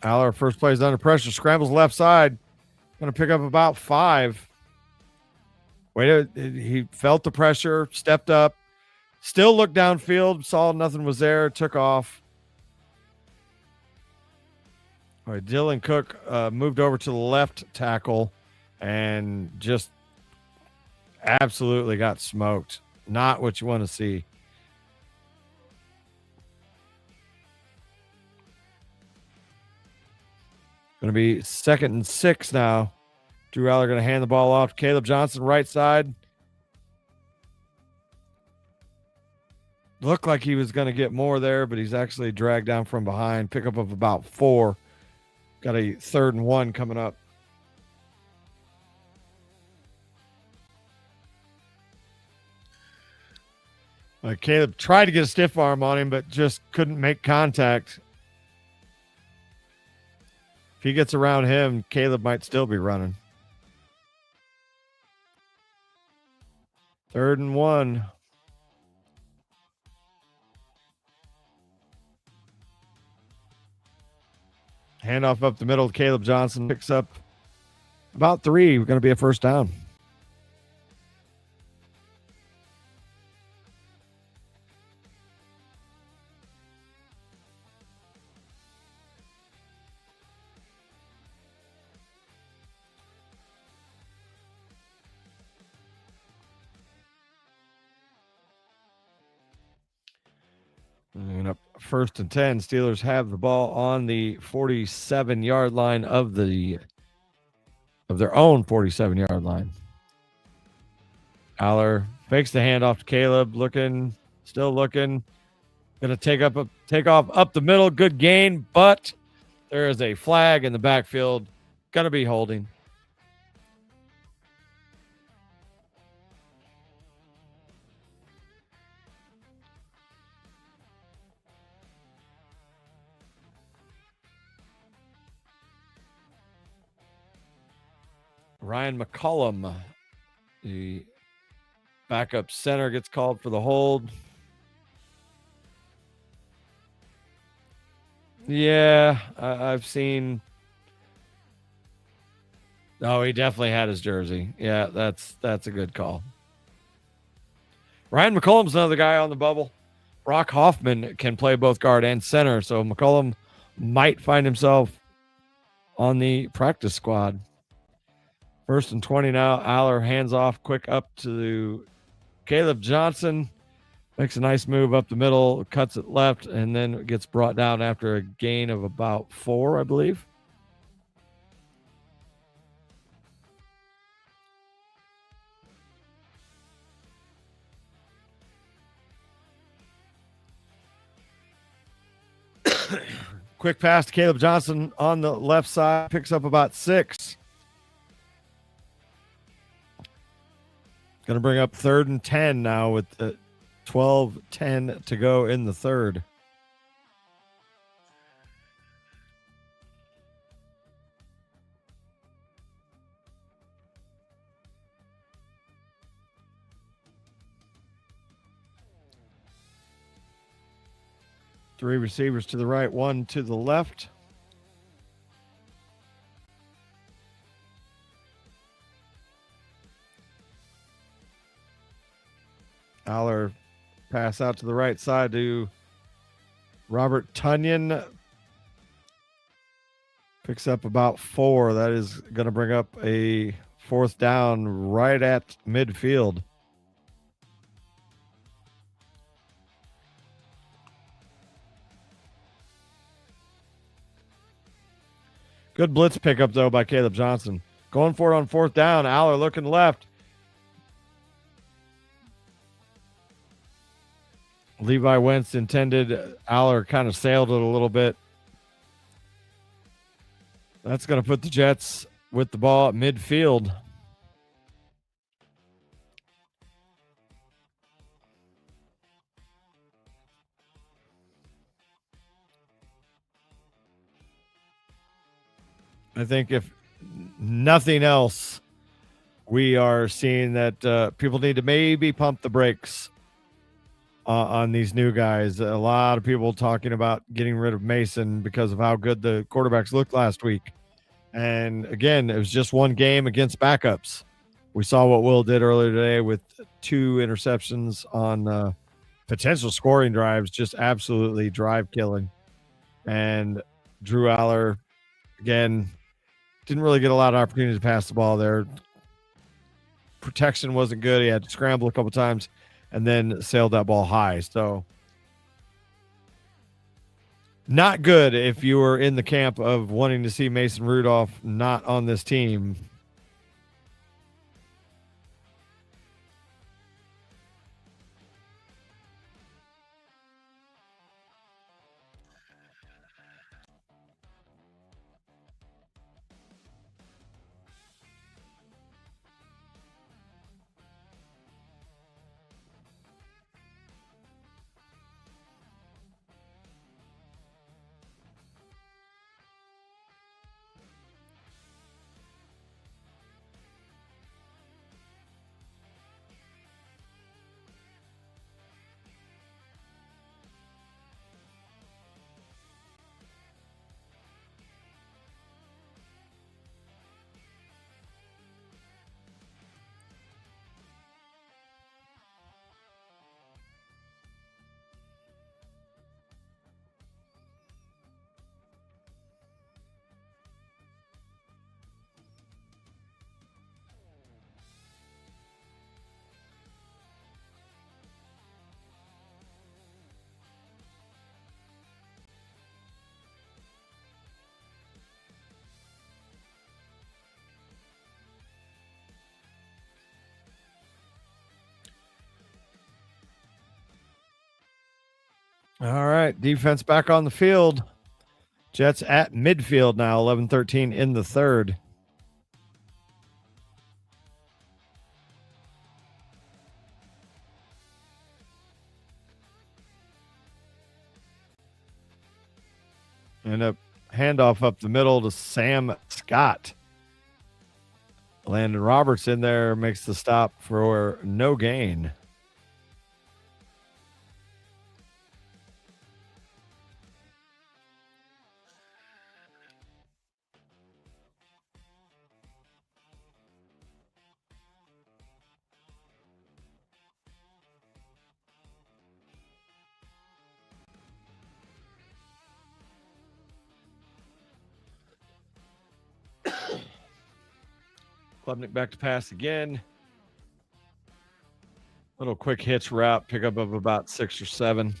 Aller first plays under pressure, scrambles left side. Going to pick up about 5. He felt the pressure, stepped up, still looked downfield, saw nothing was there, took off. All right, Dylan Cook moved over to the left tackle and just absolutely got smoked. Not what you want to see. Going to be 2nd and 6 now. Drew Aller going to hand the ball off to Caleb Johnson, right side. Looked like he was going to get more there, but he's actually dragged down from behind. Pickup of about 4. Got a 3rd and 1 coming up. Caleb tried to get a stiff arm on him, but just couldn't make contact. If he gets around him, Caleb might still be running. 3rd and 1. Handoff up the middle. Caleb Johnson picks up about 3. We're going to be a first down. And up 1st and 10. Steelers have the ball on the 47-yard line of their own 47-yard line. Aller fakes the handoff to Caleb, still looking. Going to take off up the middle. Good gain, but there is a flag in the backfield. Going to be holding. Ryan McCollum, the backup center, gets called for the hold. Yeah, I've seen. Oh, he definitely had his jersey. Yeah, that's a good call. Ryan McCollum's another guy on the bubble. Brock Hoffman can play both guard and center, so McCollum might find himself on the practice squad. 1st and 20 now. Aller hands off quick up to Caleb Johnson. Makes a nice move up the middle, cuts it left, and then gets brought down after a gain of about 4, I believe. Quick pass to Caleb Johnson on the left side. Picks up about 6. Going to bring up 3rd and 10 now with the 12-10 to go in the 3rd. Three receivers to the right, 1 to the left. Aller pass out to the right side to Robert Tunyon. Picks up about 4. That is going to bring up a 4th down right at midfield. Good blitz pickup, though, by Caleb Johnson. Going for it on 4th down. Aller looking left. Levi Wentz intended. Aller kind of sailed it a little bit. That's going to put the Jets with the ball at midfield. I think if nothing else, we are seeing that people need to maybe pump the brakes on these new guys. A lot of people talking about getting rid of Mason because of how good the quarterbacks looked last week. And again, it was just one game against backups. We saw what Will did earlier today with 2 interceptions on potential scoring drives, just absolutely drive killing. And Drew Aller, again, didn't really get a lot of opportunity to pass the ball there. Protection wasn't good. He had to scramble a couple times and then sailed that ball high. So not good if you were in the camp of wanting to see Mason Rudolph not on this team. All right, defense back on the field. Jets at midfield now, 11-13 in the third. And a handoff up the middle to Sam Scott. Landon Roberts in there makes the stop for no gain. Klubnik back to pass again. Little quick hitch route, pickup of about 6 or 7.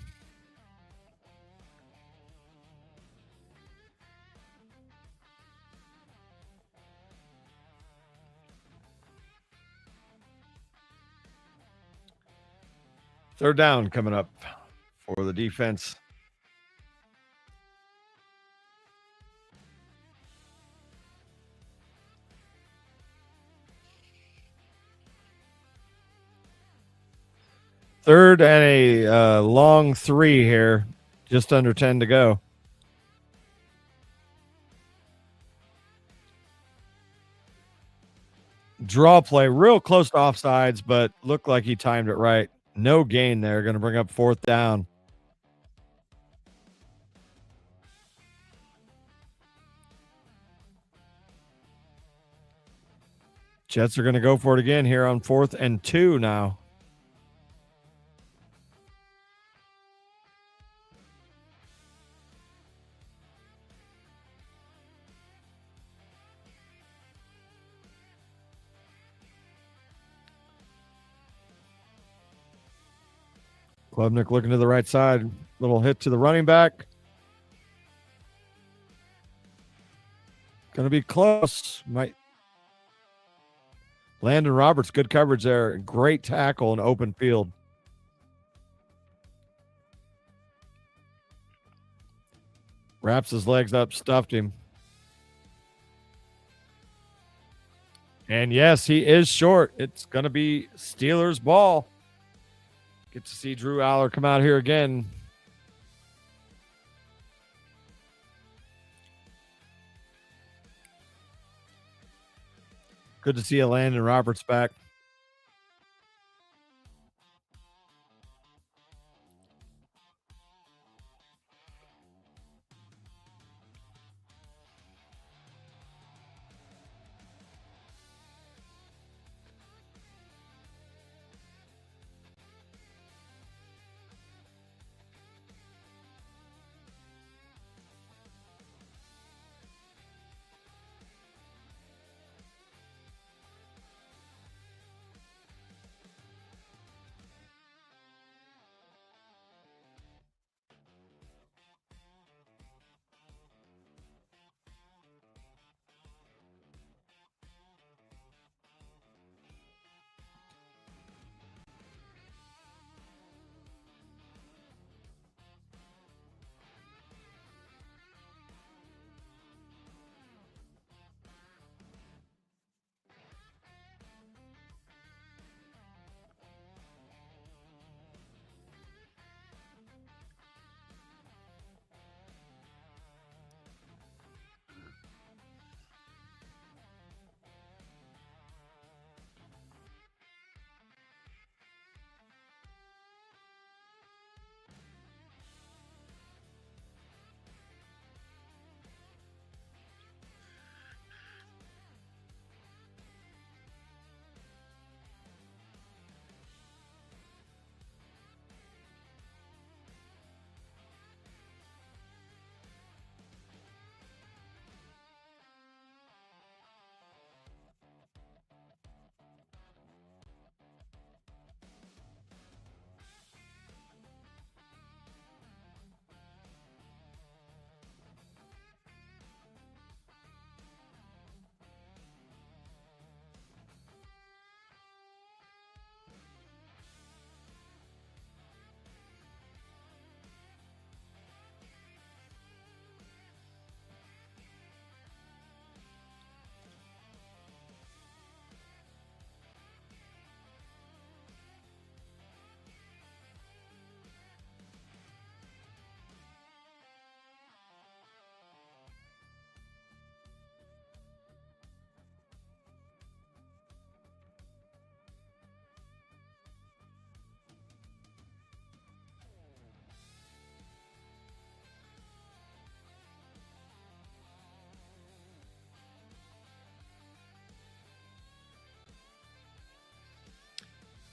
Third down coming up for the defense. Third and a long 3 here. Just under 10 to go. Draw play, real close to offsides, but looked like he timed it right. No gain there. Going to bring up 4th down. Jets are going to go for it again here on 4th and 2 now. Klubnik looking to the right side. Little hit to the running back. Going to be close. Might. Landon Roberts, good coverage there. Great tackle in open field. Wraps his legs up, stuffed him. And yes, he is short. It's going to be Steelers ball. Get to see Drew Aller come out here again. Good to see Landon Roberts back.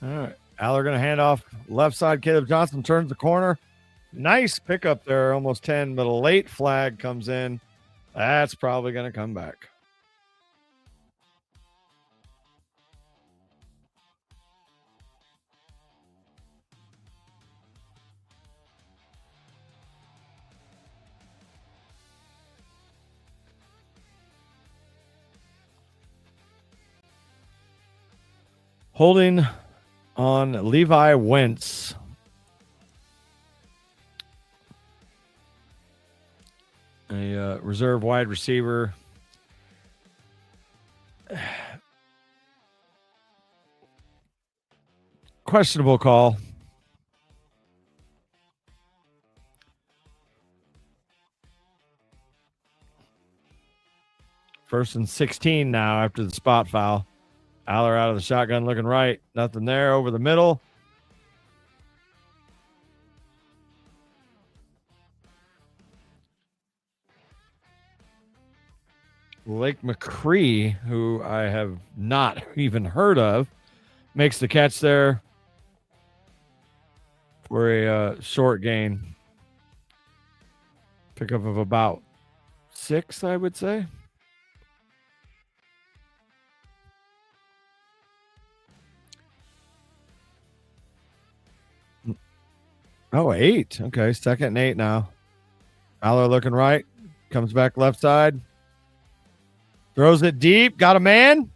All right. Aller going to hand off left side. Caleb Johnson turns the corner. Nice pickup there, almost 10, but a late flag comes in. That's probably going to come back. Holding on Levi Wentz. A reserve wide receiver. Questionable call. First and 16 now after the spot foul. Aller out of the shotgun looking right. Nothing there over the middle. Lake McCree, who I have not even heard of, makes the catch there for a short gain. Pickup of about 6, I would say. Oh, 8. Okay, 2nd and 8 now. Aller looking right. Comes back left side. Throws it deep. Got a man.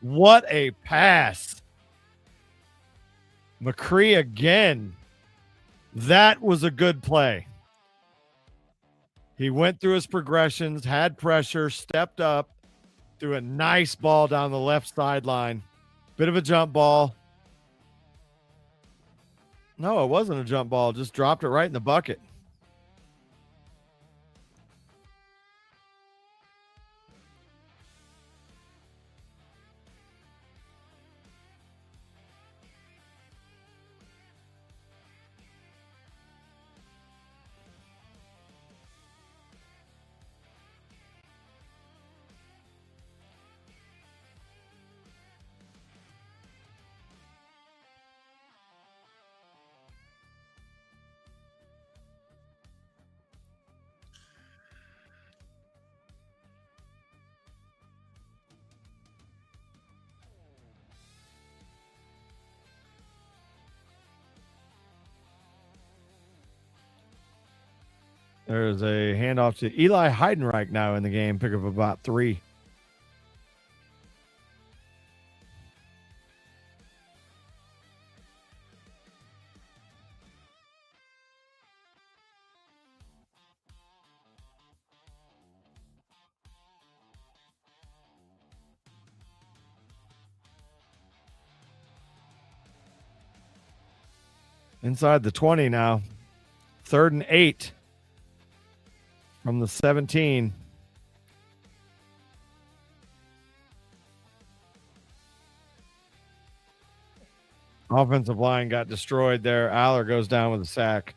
What a pass. McCree again. That was a good play. He went through his progressions, had pressure, stepped up, threw a nice ball down the left sideline. Bit of a jump ball. No, it wasn't a jump ball. Just dropped it right in the bucket. There's a handoff to Eli Heidenreich now in the game. Pick up about 3. Inside the 20 now. 3rd and 8 from the 17. Offensive line got destroyed there. Aller goes down with a sack.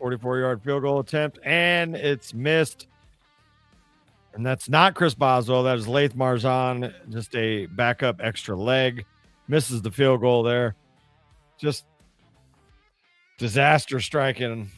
.44-yard field goal attempt, and it's missed. And that's not Chris Boswell. That is Laith Marzon, just a backup extra leg. Misses the field goal there. Just disaster striking.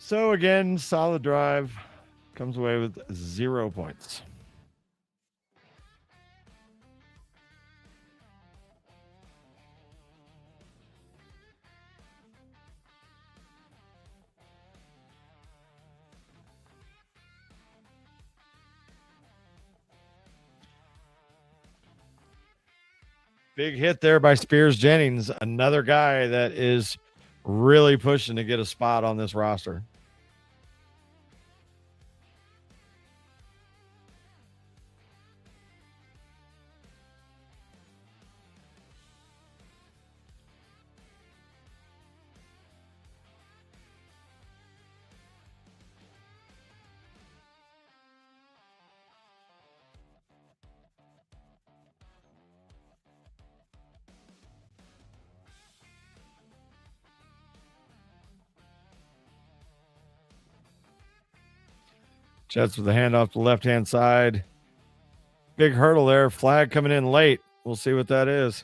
So again, solid drive. Comes away with 0 points. Big hit there by Spears Jennings, another guy that is really pushing to get a spot on this roster. Jets with the handoff to the left-hand side. Big hurdle there. Flag coming in late. We'll see what that is.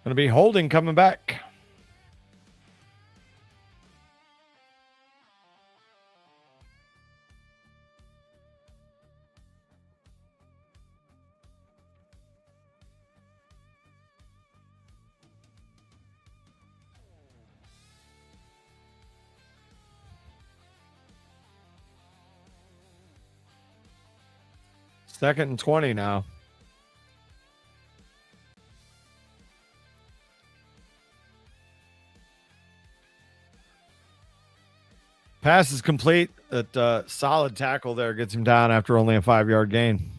Going to be holding coming back. Second and 20 now. Pass is complete. That solid tackle there gets him down after only a 5-yard gain.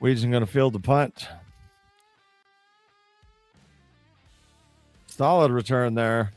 Weed's going to field the punt. Solid return there.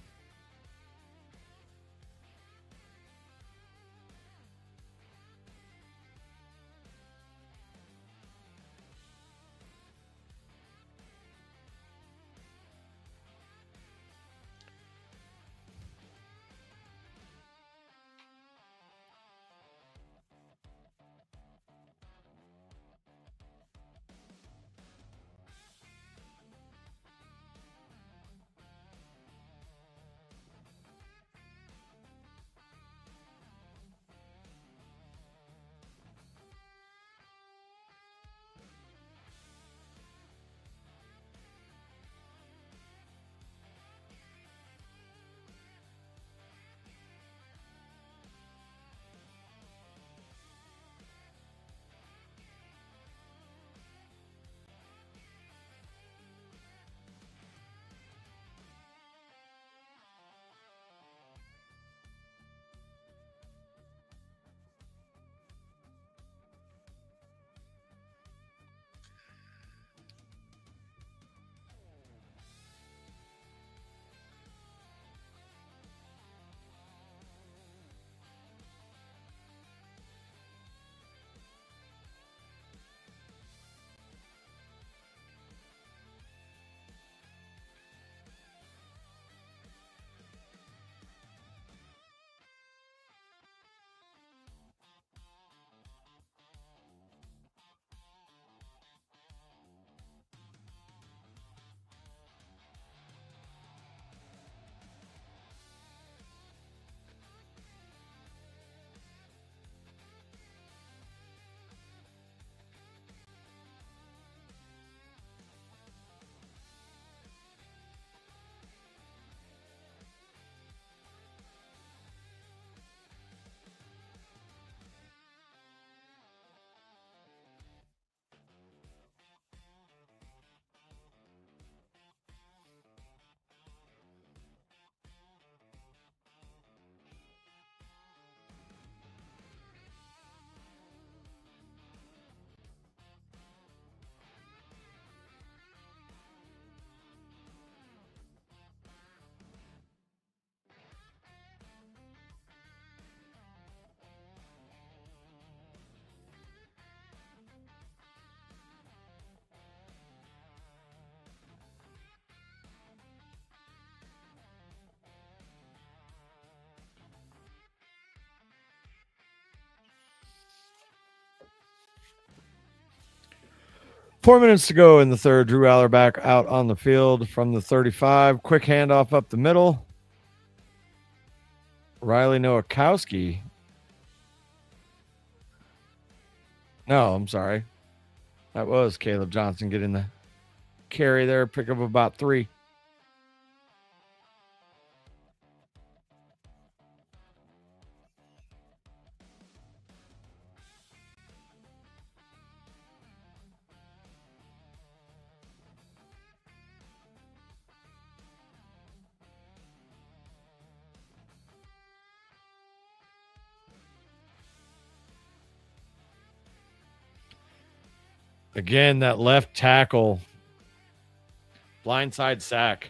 4 minutes to go in the third. Drew Aller back out on the field from the 35. Quick handoff up the middle. Riley Nowakowski. No, I'm sorry. That was Caleb Johnson getting the carry there. Pick up about 3. Again, that left tackle. Blindside sack.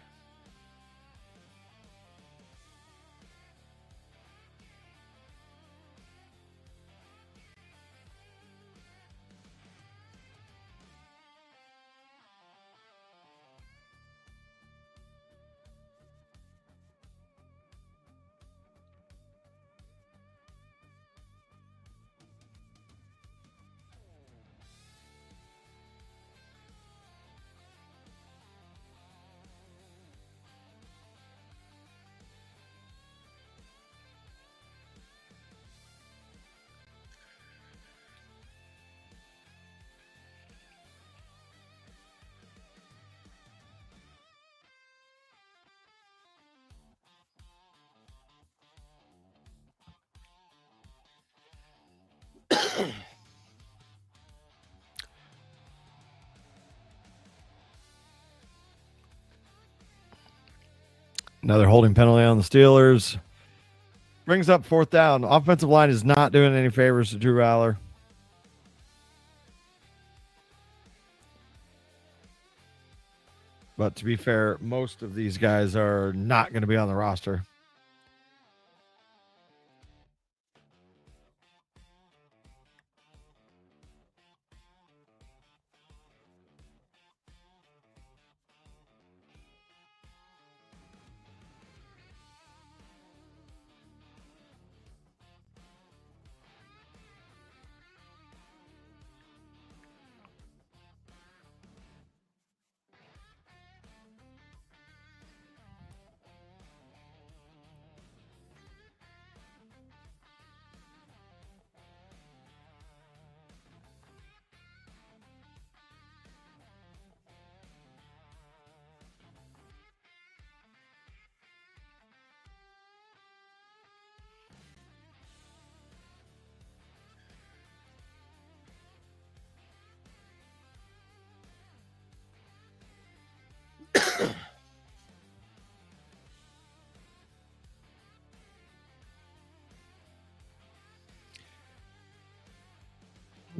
Another holding penalty on the Steelers. Brings up 4th down. Offensive line is not doing any favors to Drew Aller. But to be fair, most of these guys are not going to be on the roster.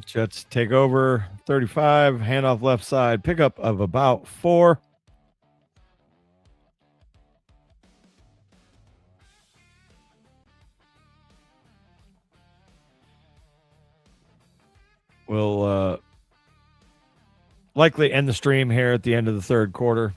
Jets take over 35, handoff left side, pickup of about 4. We'll likely end the stream here at the end of the third quarter.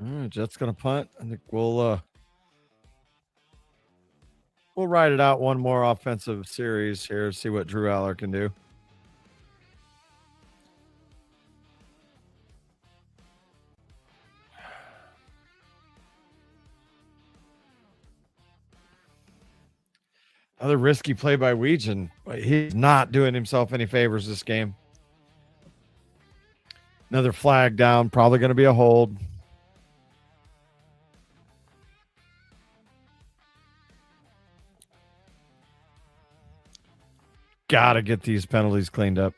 All right, Jets going to punt. I think we'll ride it out one more offensive series here, see what Drew Aller can do. Another risky play by Weegan. He's not doing himself any favors this game. Another flag down, probably going to be a hold. Got to get these penalties cleaned up.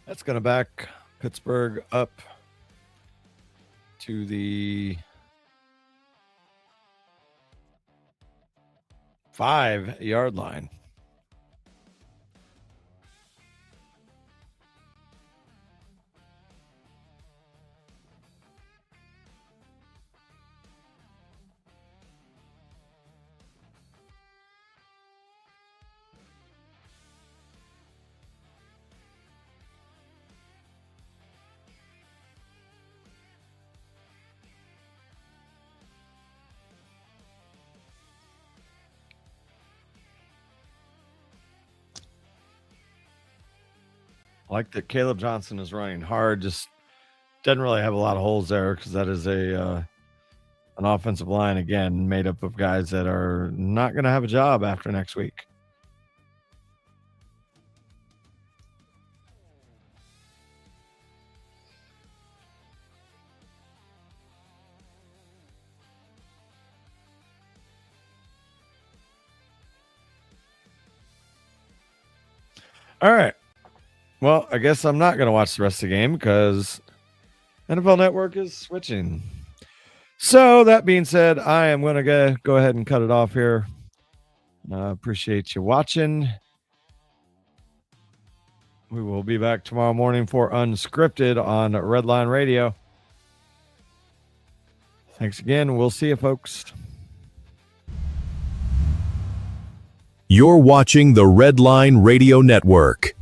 That's going to back Pittsburgh up to the 5-yard line. I like that Caleb Johnson is running hard. Just doesn't really have a lot of holes there because that is an offensive line, again, made up of guys that are not going to have a job after next week. All right. Well, I guess I'm not going to watch the rest of the game because NFL Network is switching. So that being said, I am going to go ahead and cut it off here. Appreciate you watching. We will be back tomorrow morning for Unscripted on Redline Radio. Thanks again. We'll see you, folks. You're watching the Redline Radio Network.